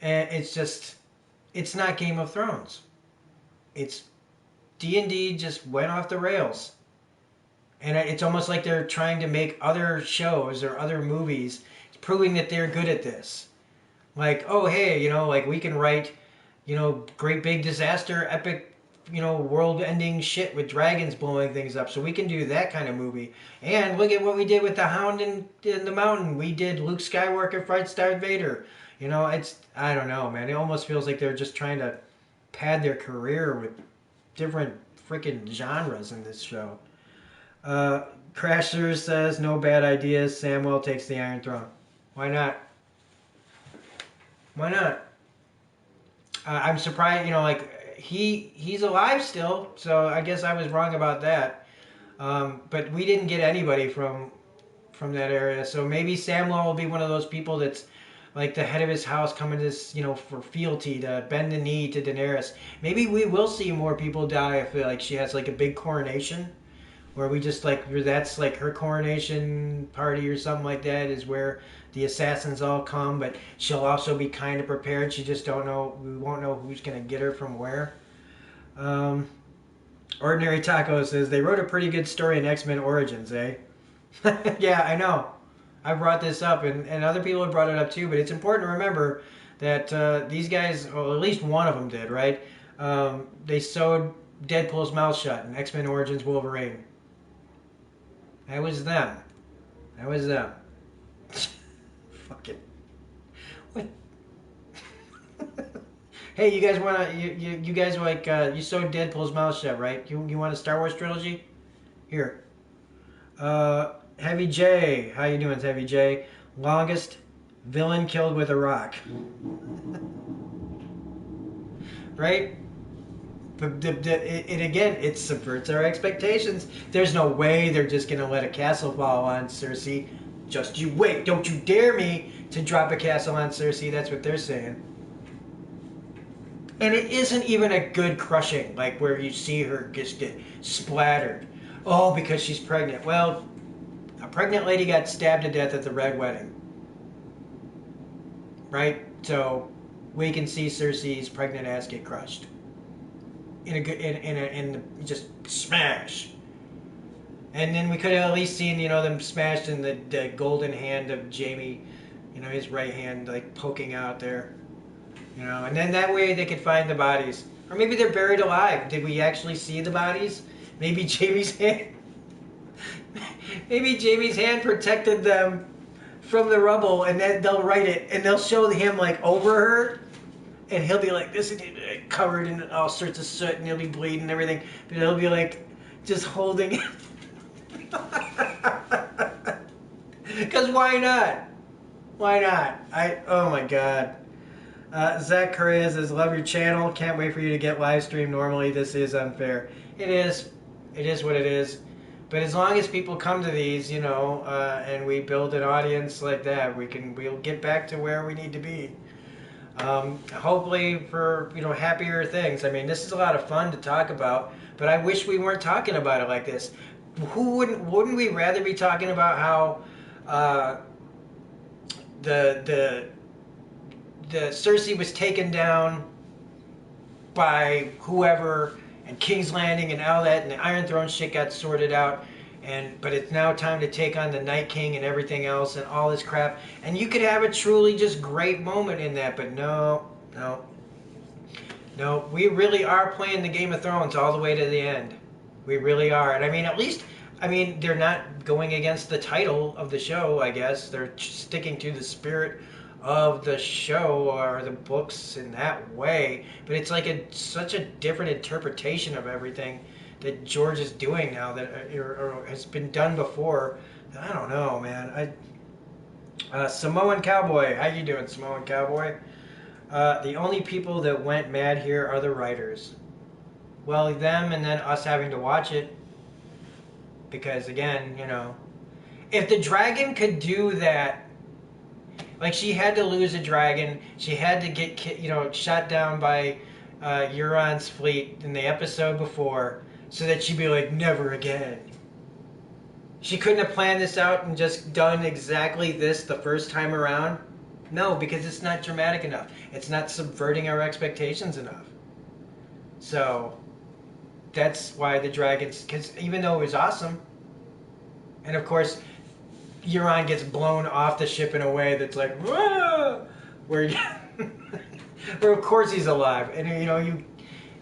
and it's not Game of Thrones. It's D&D just went off the rails, and it's almost like they're trying to make other shows or other movies, proving that they're good at this. Like, oh hey, like we can write, great big disaster, epic, world-ending shit with dragons blowing things up. So we can do that kind of movie. And look at what we did with the Hound in the Mountain. We did Luke Skywalker fights Darth Vader. I don't know, man. It almost feels like they're just trying to pad their career with different freaking genres in this show. Crasher says, no bad ideas. Samwell takes the Iron Throne. Why not? Why not? I'm surprised, like he's alive still, so I guess I was wrong about that. But we didn't get anybody from that area, so maybe Samwell will be one of those people that's like the head of his house coming to this, for fealty, to bend the knee to Daenerys. Maybe we will see more people die if like she has like a big coronation, where we just like that's like her coronation party or something like that is where the assassins all come, but she'll also be kind of prepared. She just don't know. We won't know who's gonna get her from where. Ordinary Taco says they wrote a pretty good story in X-Men Origins, eh? Yeah, I know. I brought this up, and other people have brought it up too. But it's important to remember that these guys, well, at least one of them did, right? They sewed Deadpool's mouth shut in X-Men Origins Wolverine. That was them. That was them. Fuck it. What? Hey, you guys wanna you guys like you sewed Deadpool's mouth shut, right? You want a Star Wars trilogy? Here. Heavy J, how you doing, Heavy J? Longest villain killed with a rock. Right? But again, it subverts our expectations. There's no way they're just gonna let a castle fall on Cersei. Just you wait! Don't you dare me to drop a castle on Cersei. That's what they're saying. And it isn't even a good crushing, like where you see her just get splattered. Oh, because she's pregnant. Well, a pregnant lady got stabbed to death at the Red Wedding. Right? So we can see Cersei's pregnant ass get crushed. Just smash. And then we could have at least seen, them smashed in the golden hand of Jaime, his right hand like poking out there. And then that way they could find the bodies. Or maybe they're buried alive. Did we actually see the bodies? Maybe Jaime's hand protected them from the rubble, and then they'll write it and they'll show him like over her, and he'll be like this, covered in all sorts of soot, and he'll be bleeding and everything, but he'll be like just holding it. Because why not? Why not? Oh my god. Zach Correa says, love your channel. Can't wait for you to get live stream. Normally this is unfair. It is. It is what it is. But as long as people come to these, and we build an audience like that, we'll get back to where we need to be. Hopefully for, happier things. I mean, this is a lot of fun to talk about, but I wish we weren't talking about it like this. Wouldn't we rather be talking about how the Cersei was taken down by whoever, and King's Landing and all that, and the Iron Throne shit got sorted out, but it's now time to take on the Night King and everything else and all this crap, and you could have a truly just great moment in that, but no, we really are playing the Game of Thrones all the way to the end. We really are. And I mean, they're not going against the title of the show, I guess. They're sticking to the spirit of the show or the books in that way, but it's like such a different interpretation of everything that George is doing now that or has been done before. I don't know, man. Samoan Cowboy, how you doing, Samoan Cowboy? The only people that went mad here are the writers. Well, them and then us having to watch it because again, if the dragon could do that, like she had to lose a dragon, she had to get shot down by Euron's fleet in the episode before, so that she'd be like, never again. She couldn't have planned this out and just done exactly this the first time around. No, because it's not dramatic enough. It's not subverting our expectations enough. So that's why the dragons, because even though it was awesome, and of course Euron gets blown off the ship in a way that's like, whoa, where where of course he's alive, and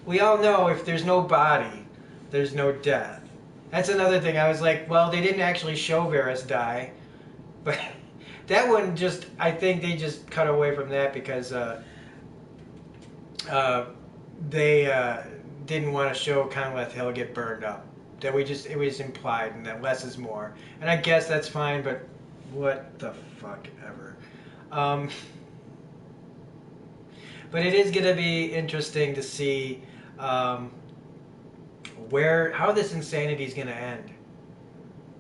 we all know if there's no body, there's no death. That's another thing. I was like, well, they didn't actually show Varys die, but that one I think they just cut away from that because they didn't want to show Conleth Hill get burned up. That it was implied, and that less is more. And I guess that's fine, but what the fuck ever. But it is going to be interesting to see how this insanity is going to end.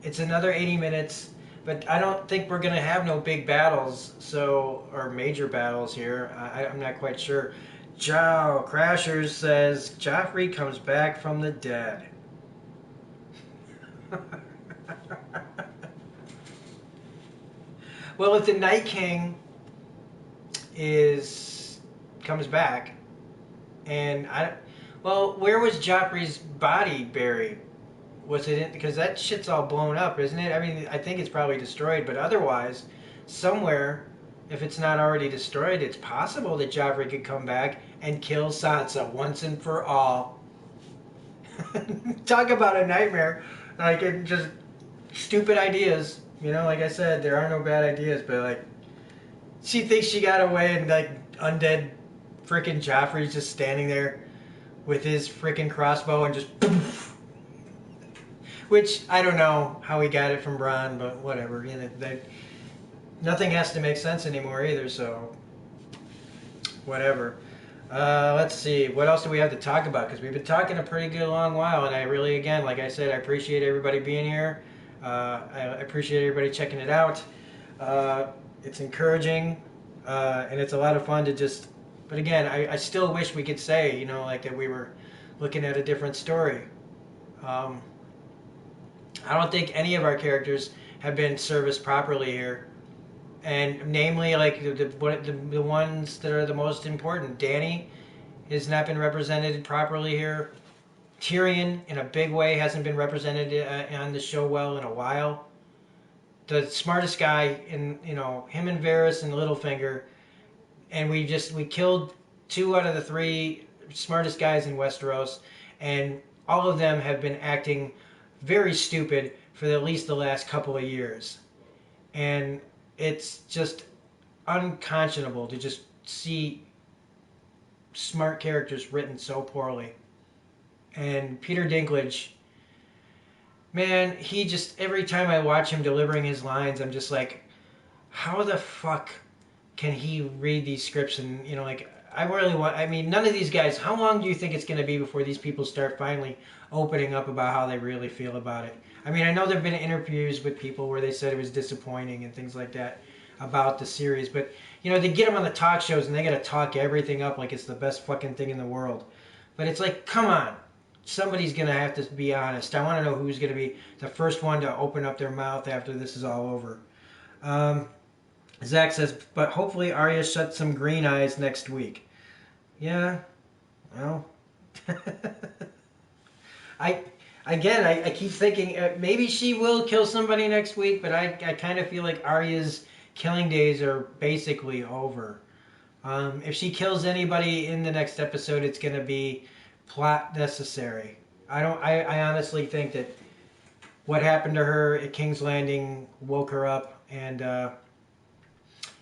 It's another 80 minutes, but I don't think we're going to have no big battles, or major battles here. I'm not quite sure. Joe Crashers says Joffrey comes back from the dead. Well, if the Night King comes back, and where was Joffrey's body buried? Was it because that shit's all blown up, isn't it? I mean, I think it's probably destroyed, but otherwise, somewhere, if it's not already destroyed, it's possible that Joffrey could come back and kill Sansa once and for all. Talk about a nightmare. Like, just stupid ideas. Like I said, there are no bad ideas, but like, she thinks she got away, and like, undead freaking Joffrey's just standing there with his freaking crossbow and just poof. Which, I don't know how he got it from Bronn, but whatever. Nothing has to make sense anymore either, so whatever. Let's see. What else do we have to talk about? Because we've been talking a pretty good long while, and I really, again, like I said, I appreciate everybody being here. I appreciate everybody checking it out. It's encouraging, and it's a lot of fun to just... But again, I still wish we could say, like that we were looking at a different story. I don't think any of our characters have been serviced properly here. And namely, like the ones that are the most important. Dany has not been represented properly here. Tyrion, in a big way, hasn't been represented on the show well in a while. The smartest guy in, him and Varys and Littlefinger, and we killed 2 out of the 3 smartest guys in Westeros, and all of them have been acting very stupid for at least the last couple of years. And it's just unconscionable to just see smart characters written so poorly. And Peter Dinklage, man, he just, every time I watch him delivering his lines, I'm just like, how the fuck can he read these scripts? And, none of these guys, how long do you think it's going to be before these people start finally opening up about how they really feel about it? I mean, I know there have been interviews with people where they said it was disappointing and things like that about the series, but, they get them on the talk shows and they got to talk everything up like it's the best fucking thing in the world. But it's like, come on. Somebody's going to have to be honest. I want to know who's going to be the first one to open up their mouth after this is all over. Zach says, but hopefully Arya shuts some green eyes next week. Yeah, well, I keep thinking maybe she will kill somebody next week, but I kind of feel like Arya's killing days are basically over. If she kills anybody in the next episode, it's going to be plot necessary. I honestly think that what happened to her at King's Landing woke her up, and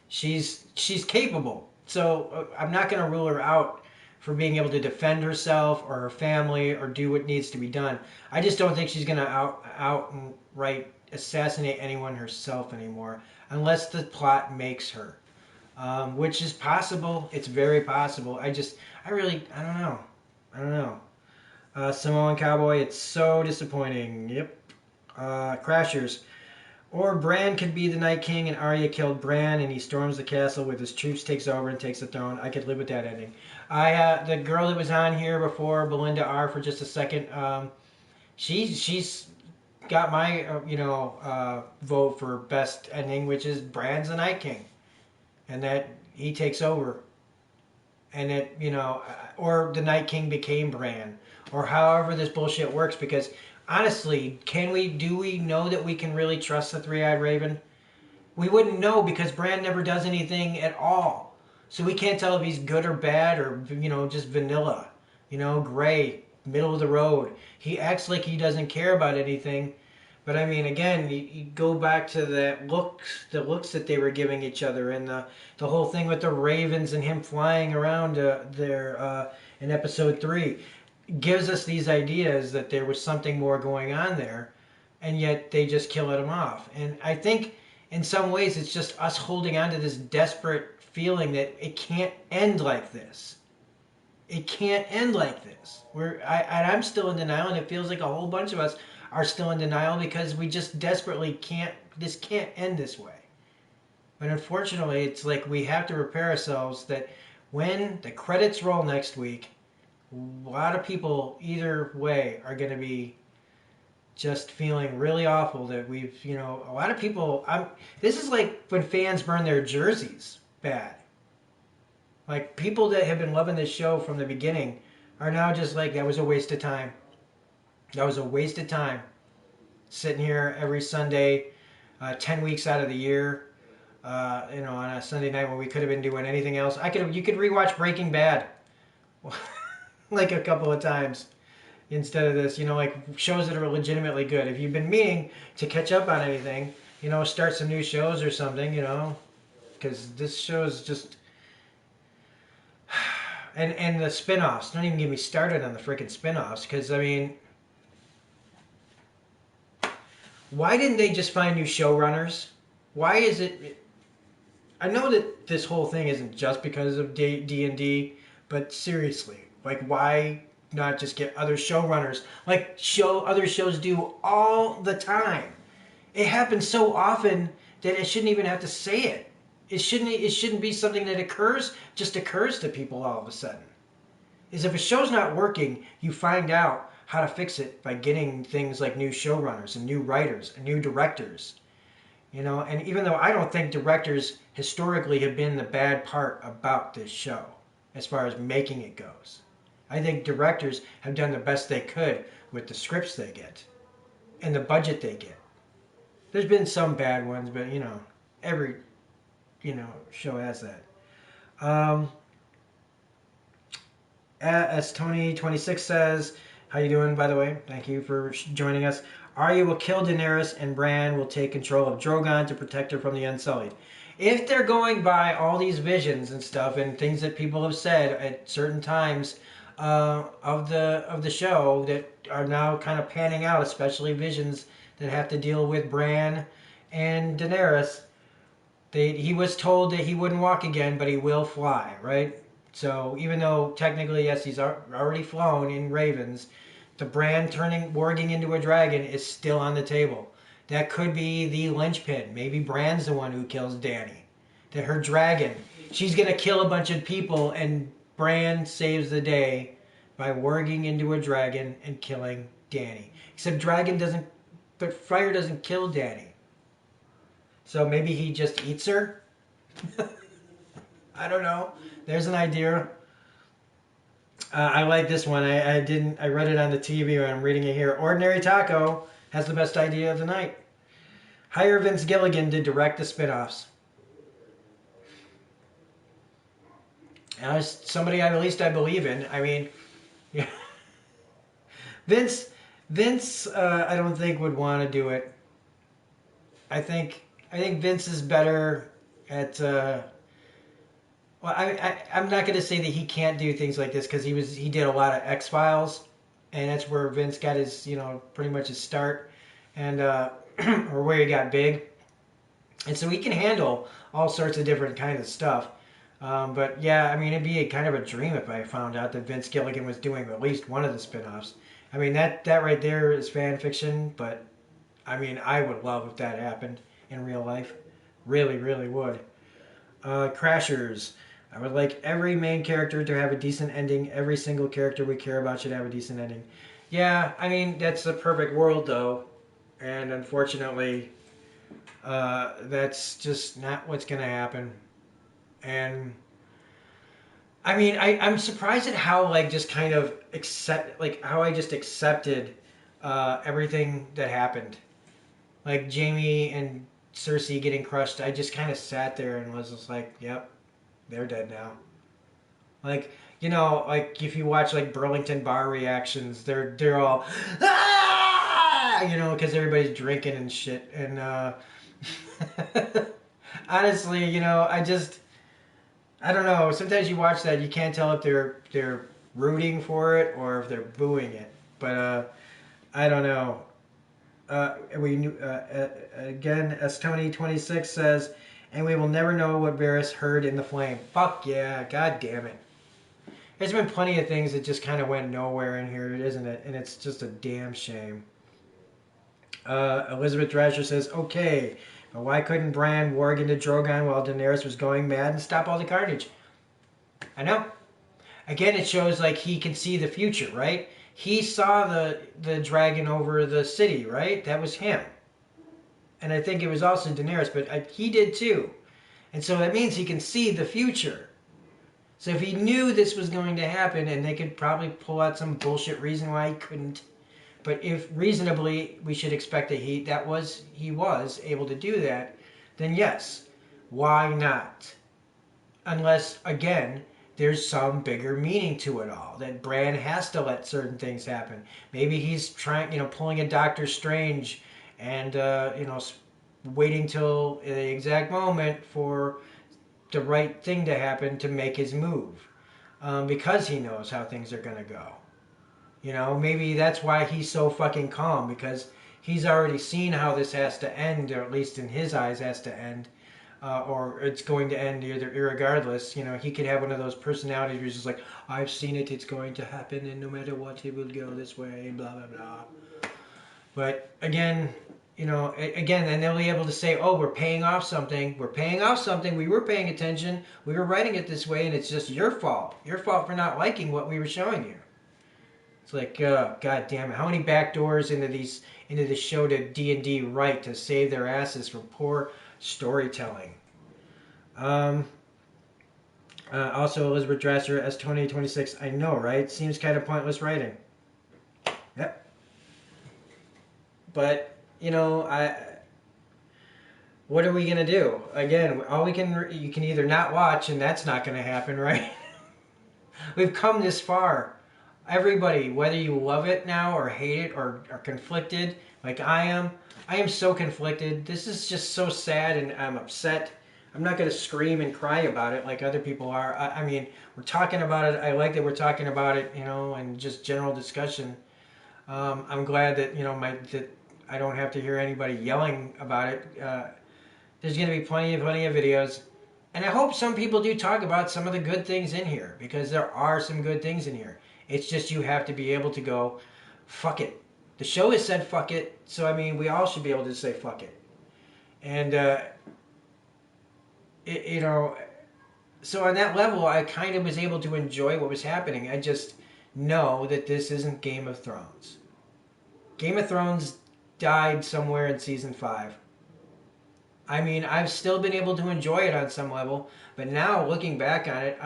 she's capable. So I'm not going to rule her out for being able to defend herself or her family or do what needs to be done. I just don't think she's going to outright assassinate anyone herself anymore unless the plot makes her, which is possible. It's very possible. I don't know. I don't know. Samoan Cowboy, it's so disappointing. Yep. Crashers. Or Bran could be the Night King and Arya killed Bran and he storms the castle with his troops, takes over and takes the throne. I could live with that ending. The girl that was on here before, Belinda R, for just a second, she's got my vote for best ending, which is Bran's the Night King, and that he takes over, and that or the Night King became Bran, or however this bullshit works. Because honestly, do we know that we can really trust the Three-Eyed Raven? We wouldn't know because Bran never does anything at all. So we can't tell if he's good or bad or, just vanilla, gray, middle of the road. He acts like he doesn't care about anything. But I mean, again, you go back to the looks that they were giving each other, and the whole thing with the ravens and him flying around there in episode 3 gives us these ideas that there was something more going on there, and yet they just kill him off. And I think in some ways it's just us holding on to this desperate feeling that it can't end like this. It can't end like this. I'm still in denial, and it feels like a whole bunch of us are still in denial because we just desperately can't end this way. But unfortunately, it's like we have to prepare ourselves that when the credits roll next week, a lot of people either way are going to be just feeling really awful that a lot of people, this is like when fans burn their jerseys bad. Like, people that have been loving this show from the beginning are now just like, that was a waste of time. That was a waste of time. Sitting here every Sunday, 10 weeks out of the year, on a Sunday night when we could have been doing anything else. You could rewatch Breaking Bad like a couple of times instead of this, like shows that are legitimately good. If you've been meaning to catch up on anything, start some new shows or something, because this show is just... And the spin-offs. Don't even get me started on the freaking spin-offs, because, I mean... Why didn't they just find new showrunners? Why is it... I know that this whole thing isn't just because of D&D, but seriously, like, why not just get other showrunners? Like, other shows do all the time. It happens so often that it shouldn't even have to say it. It shouldn't be something that occurs to people all of a sudden. Is if a show's not working, you find out how to fix it by getting things like new showrunners and new writers and new directors. And even though I don't think directors historically have been the bad part about this show as far as making it goes. I think directors have done the best they could with the scripts they get and the budget they get. There's been some bad ones, but every show has that. As Tony26 says, how you doing, by the way? Thank you for joining us. Arya will kill Daenerys and Bran will take control of Drogon to protect her from the Unsullied. If they're going by all these visions and stuff and things that people have said at certain times of the show that are now kind of panning out, especially visions that have to deal with Bran and Daenerys, he was told that he wouldn't walk again, but he will fly, right? So even though technically, yes, he's already flown in Ravens, the Bran warging into a dragon is still on the table. That could be the linchpin. Maybe Bran's the one who kills Dany. That her dragon, she's going to kill a bunch of people, and Bran saves the day by warging into a dragon and killing Dany. Except but fire doesn't kill Dany. So maybe he just eats her? I don't know. There's an idea. I like this one. I read it on the TV, and I'm reading it here. Ordinary Taco has the best idea of the night. Hire Vince Gilligan to direct the spinoffs. Somebody at least I believe in. I mean, yeah. Vince, I don't think would want to do it. I think Vince is better at Well, I'm not going to say that he can't do things like this because he did a lot of X-Files, and that's where Vince got his, pretty much his start, and or where he got big, and so he can handle all sorts of different kinds of stuff. But yeah, I mean, it'd be a kind of a dream if I found out that Vince Gilligan was doing at least one of the spin-offs. I mean, that right there is fan fiction, but I mean, I would love if that happened in real life. Really, really would. Crashers. I would like every main character to have a decent ending. Every single character we care about should have a decent ending. Yeah, I mean, that's the perfect world, though. And unfortunately, that's just not what's going to happen. And I mean, I'm surprised at how, like, just kind of how I just accepted everything that happened. Like, Jamie and Cersei getting crushed, I just kind of sat there and was just like, yep, they're dead now. Like, like if you watch like Burlington bar reactions, they're all ah, because everybody's drinking and shit. And honestly, I don't know. Sometimes you watch that, you can't tell if they're rooting for it or if they're booing it. But I don't know. Again, as Tony26 says, and we will never know what Varys heard in the flame. Fuck yeah, god damn it. There's been plenty of things that just kind of went nowhere in here, isn't it? And it's just a damn shame. Elizabeth Thrasher says, okay, but why couldn't Bran warg into Drogon while Daenerys was going mad and stop all the carnage? I know. Again, it shows like he can see the future, right? He saw the dragon over the city, right? That was him. And I think it was also Daenerys, but he did too. And so that means he can see the future. So if he knew this was going to happen, and they could probably pull out some bullshit reason why he couldn't, but if reasonably we should expect that he was able to do that, then yes, why not? Unless, again, there's some bigger meaning to it all. That Bran has to let certain things happen. Maybe he's trying, pulling a Doctor Strange and, waiting till the exact moment for the right thing to happen to make his move. Because he knows how things are going to go. Maybe that's why he's so fucking calm, because he's already seen how this has to end, or at least in his eyes has to end. Or it's going to end either irregardless. He could have one of those personalities where he's just like, I've seen it, it's going to happen, and no matter what, it will go this way, blah, blah, blah. But again, and they'll be able to say, oh, we're paying off something, we were paying attention, we were writing it this way, and it's just your fault for not liking what we were showing you. It's like, god damn it, how many backdoors into the show did D&D write to save their asses from poor storytelling? Also, Elizabeth Drasser as 2026. I know, right? Seems kind of pointless writing. Yep. But what are we gonna do? Again, you can either not watch, and that's not gonna happen, right? We've come this far. Everybody, whether you love it now or hate it or are conflicted, like I am so conflicted. This is just so sad, and I'm upset. I'm not going to scream and cry about it like other people are. I mean, we're talking about it. I like that we're talking about it, and just general discussion. I'm glad that, that I don't have to hear anybody yelling about it. There's going to be plenty of videos. And I hope some people do talk about some of the good things in here, because there are some good things in here. It's just you have to be able to go, fuck it. The show has said fuck it, so I mean, we all should be able to say fuck it. And, so on that level, I kind of was able to enjoy what was happening. I just know that this isn't Game of Thrones. Game of Thrones died somewhere in season 5. I mean, I've still been able to enjoy it on some level, but now looking back on it,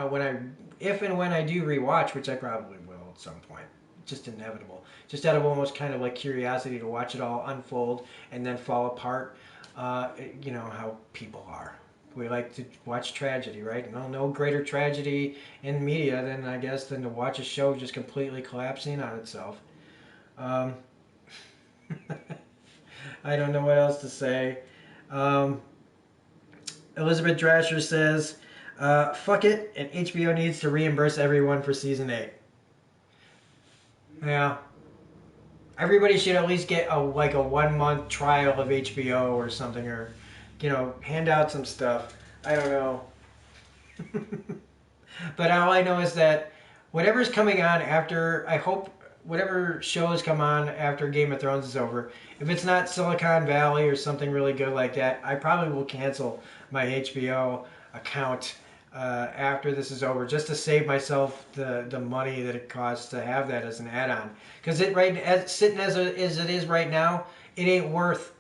if and when I do rewatch, which I probably will at some point, just inevitable, just out of almost kind of like curiosity to watch it all unfold and then fall apart. How people are. We like to watch tragedy, right? No greater tragedy in media than to watch a show just completely collapsing on itself. I don't know what else to say. Elizabeth Drasher says, Fuck it, and HBO needs to reimburse everyone for season 8. Yeah. Everybody should at least get a 1 month trial of HBO or something, or hand out some stuff. I don't know. But all I know is that whatever's coming on after, I hope whatever shows come on after Game of Thrones is over, if it's not Silicon Valley or something really good like that, I probably will cancel my HBO account after this is over, just to save myself the money that it costs to have that as an add-on. Because sitting as it is right now, it ain't worth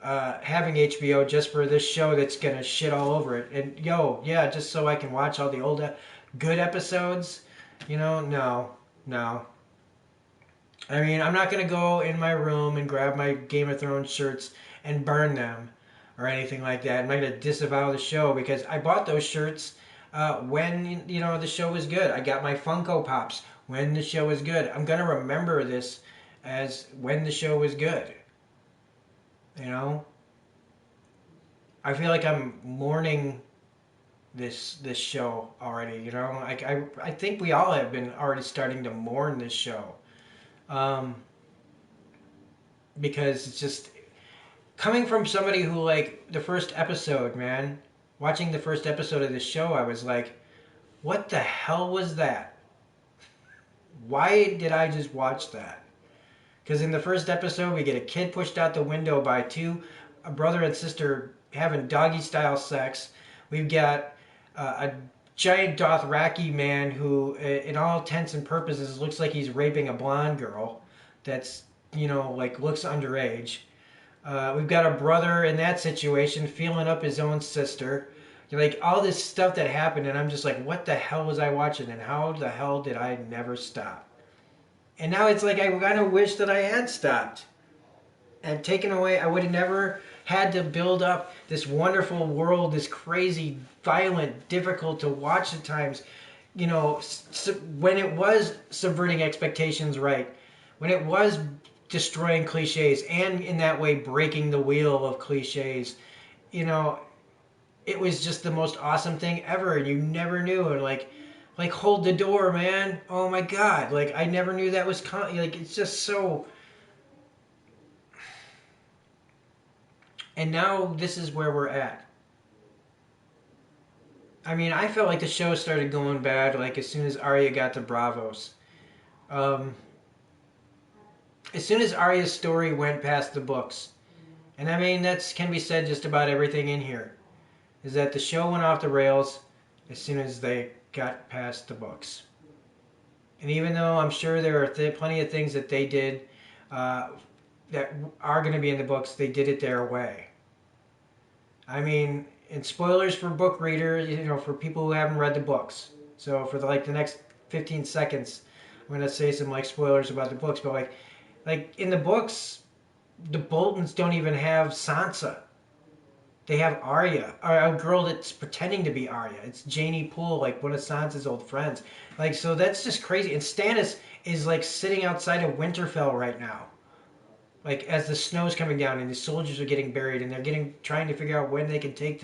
having HBO just for this show that's gonna shit all over it. And yeah, just so I can watch all the old good episodes. No. I mean, I'm not gonna go in my room and grab my Game of Thrones shirts and burn them or anything like that. I'm not gonna disavow the show because I bought those shirts when the show was good. I got my Funko Pops when the show was good. I'm gonna remember this as when the show was good. I feel like I'm mourning this show already. I think we all have been already starting to mourn this show, um, because it's just coming from somebody who, like, the first episode, man, watching the first episode of this show, I was like, what the hell was that? Why did I just watch that? Because in the first episode, we get a kid pushed out the window by a brother and sister having doggy style sex. We've got a giant Dothraki man who, in all intents and purposes, looks like he's raping a blonde girl that's, looks underage. We've got a brother in that situation feeling up his own sister. Like, all this stuff that happened, and I'm just like, what the hell was I watching, and how the hell did I never stop? And now it's like I kind of wish that I had stopped and taken away. I would have never had to build up this wonderful world, this crazy, violent, difficult to watch at times. When it was subverting expectations, right? When it was destroying cliches and in that way breaking the wheel of cliches, it was just the most awesome thing ever, and you never knew. And like hold the door, man. Oh my God! Like, I never knew that was like, it's just so. And now this is where we're at. I mean, I felt like the show started going bad like as soon as Arya got to Bravos. Um, as soon as Arya's story went past the books, and I mean that can be said just about everything in here, is that the show went off the rails as soon as they got past the books. And even though I'm sure there are plenty of things that they did that are going to be in the books, they did it their way. I mean, and spoilers for book readers, for people who haven't read the books. So for the next 15 seconds, I'm going to say some spoilers about the books. But like in the books, the Boltons don't even have Sansa. They have Arya, or a girl that's pretending to be Arya. It's Janie Poole, like one of Sansa's old friends. So that's just crazy. And Stannis is sitting outside of Winterfell right now. As the snow's coming down and the soldiers are getting buried and they're trying to figure out when they can take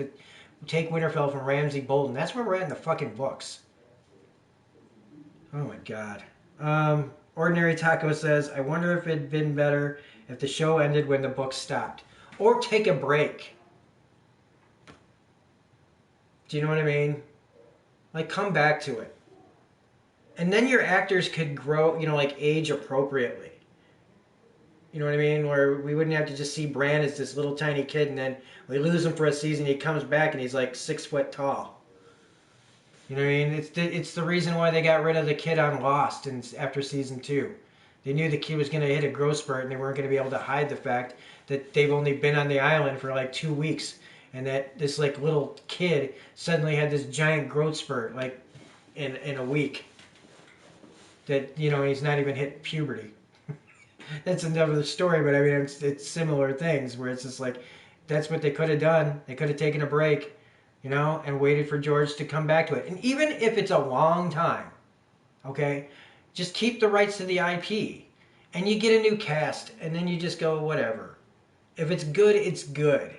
Winterfell from Ramsay Bolton. That's where we're at in the fucking books. Oh my God. Ordinary Taco says, I wonder if it'd been better if the show ended when the book stopped. Or take a break. Do you know what I mean? Come back to it. And then your actors could grow, age appropriately. You know what I mean? Where we wouldn't have to just see Bran as this little tiny kid, and then we lose him for a season, he comes back and he's 6 foot tall. You know what I mean? It's the reason why they got rid of the kid on Lost after season 2. They knew the kid was going to hit a growth spurt, and they weren't going to be able to hide the fact that they've only been on the island for 2 weeks, and that this little kid suddenly had this giant growth spurt in a week. That he's not even hit puberty. That's another story, but I mean it's similar things where it's just that's what they could have done. They could have taken a break, and waited for George to come back to it. And even if it's a long time, okay, just keep the rights to the IP, and you get a new cast, and then you just go whatever. If it's good, it's good.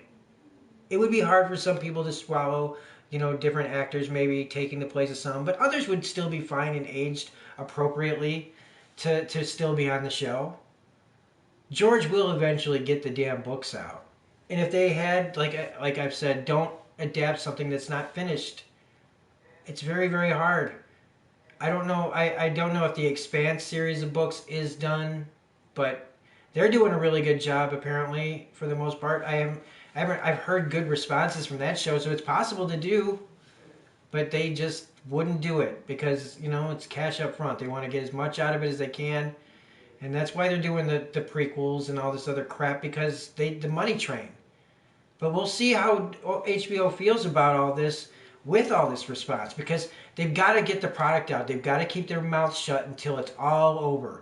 It would be hard for some people to swallow different actors maybe taking the place of some, but others would still be fine and aged appropriately to still be on the show. George will eventually get the damn books out. And if they had, like I've said, don't adapt something that's not finished, it's very, very hard. I don't know. I don't know if the Expanse series of books is done, but they're doing a really good job apparently for the most part. I've heard good responses from that show, so it's possible to do, but they just wouldn't do it because it's cash up front. They want to get as much out of it as they can, and that's why they're doing the prequels and all this other crap because the money train. But we'll see how HBO feels about all this with all this response because they've got to get the product out. They've got to keep their mouths shut until it's all over.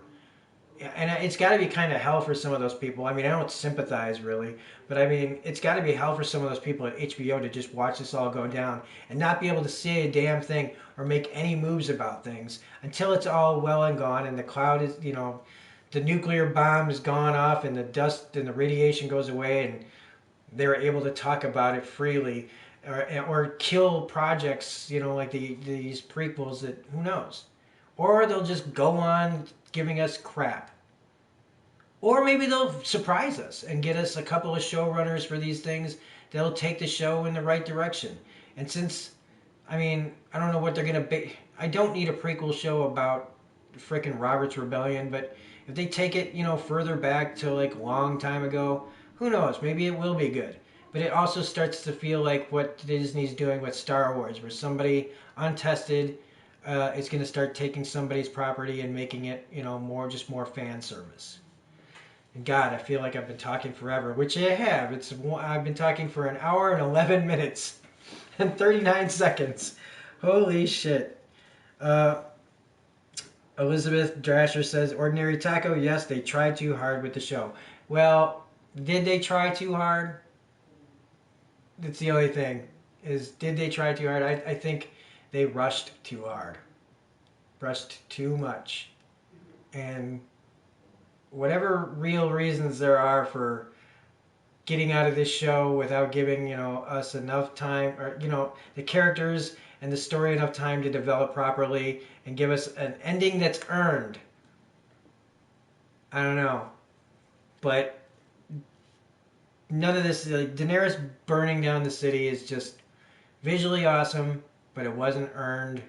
And it's got to be kind of hell for some of those people. I mean, I don't sympathize really, but I mean, it's got to be hell for some of those people at HBO to just watch this all go down and not be able to say a damn thing or make any moves about things until it's all well and gone and the cloud is, the nuclear bomb is gone off and the dust and the radiation goes away and they're able to talk about it freely or kill projects, like these prequels that who knows. Or they'll just go on giving us crap. Or maybe they'll surprise us and get us a couple of showrunners for these things that'll take the show in the right direction. And since, I don't know what they're going to be. I don't need a prequel show about frickin' Robert's Rebellion, but if they take it, further back to like long time ago, who knows? Maybe it will be good. But it also starts to feel like what Disney's doing with Star Wars, where somebody untested is going to start taking somebody's property and making it, more fan service. And God, I feel like I've been talking forever, which I have. I've been talking for an hour and 11 minutes and 39 seconds. Holy shit. Elizabeth Drasher says, Ordinary Taco, yes, they tried too hard with the show. Well, did they try too hard? That's the only thing. Did they try too hard? I think they rushed too hard. Rushed too much. And whatever real reasons there are for getting out of this show without giving, us enough time, or, the characters and the story enough time to develop properly and give us an ending that's earned. I don't know. But none of this, like Daenerys burning down the city is just visually awesome, but it wasn't earned.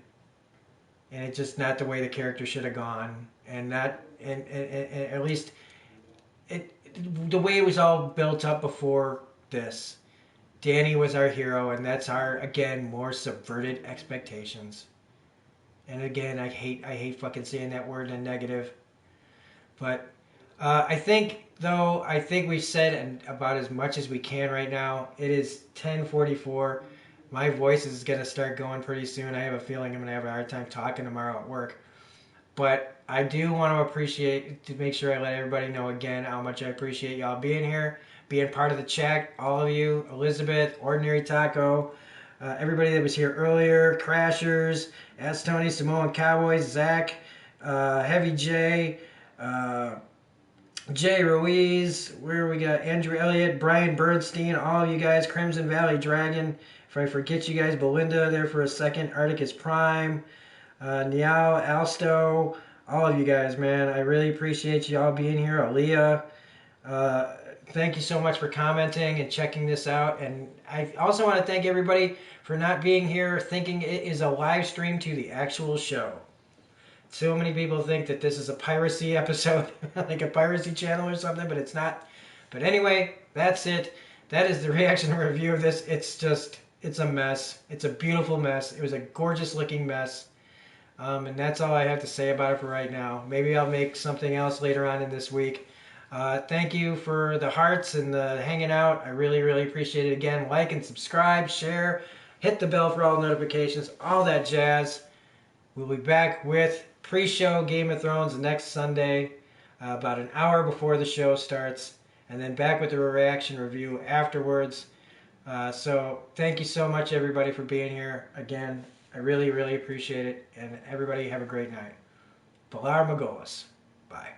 And it's just not the way the character should have gone. And at least the way it was all built up before this. Dany was our hero, and that's our, again, more subverted expectations. And again, I hate fucking saying that word in a negative. But I think we've said about as much as we can right now. It is 10:44. My voice is going to start going pretty soon. I have a feeling I'm going to have a hard time talking tomorrow at work. But I do want to make sure I let everybody know again how much I appreciate y'all being here, being part of the chat, all of you, Elizabeth, Ordinary Taco, everybody that was here earlier, Crashers, Ask Tony, Samoan Cowboys, Zach, Heavy J, Jay Ruiz, where we got Andrew Elliott, Brian Bernstein, all of you guys, Crimson Valley Dragon. If I forget you guys, Belinda there for a second, Articus Prime, Niao, Alsto, all of you guys, man. I really appreciate you all being here. Aaliyah, thank you so much for commenting and checking this out. And I also want to thank everybody for not being here thinking it is a live stream to the actual show. So many people think that this is a piracy episode, like a piracy channel or something, but it's not. But anyway, that's it. That is the reaction and review of this. It's a mess. It's a beautiful mess. It was a gorgeous looking mess. And that's all I have to say about it for right now. Maybe I'll make something else later on in this week. Thank you for the hearts and the hanging out. I really, really appreciate it. Again, like and subscribe, share, hit the bell for all notifications, all that jazz. We'll be back with pre-show Game of Thrones next Sunday, about an hour before the show starts, and then back with the reaction review afterwards. So thank you so much, everybody, for being here. Again, I really, really appreciate it, and everybody have a great night. Pilar Magolas. Bye.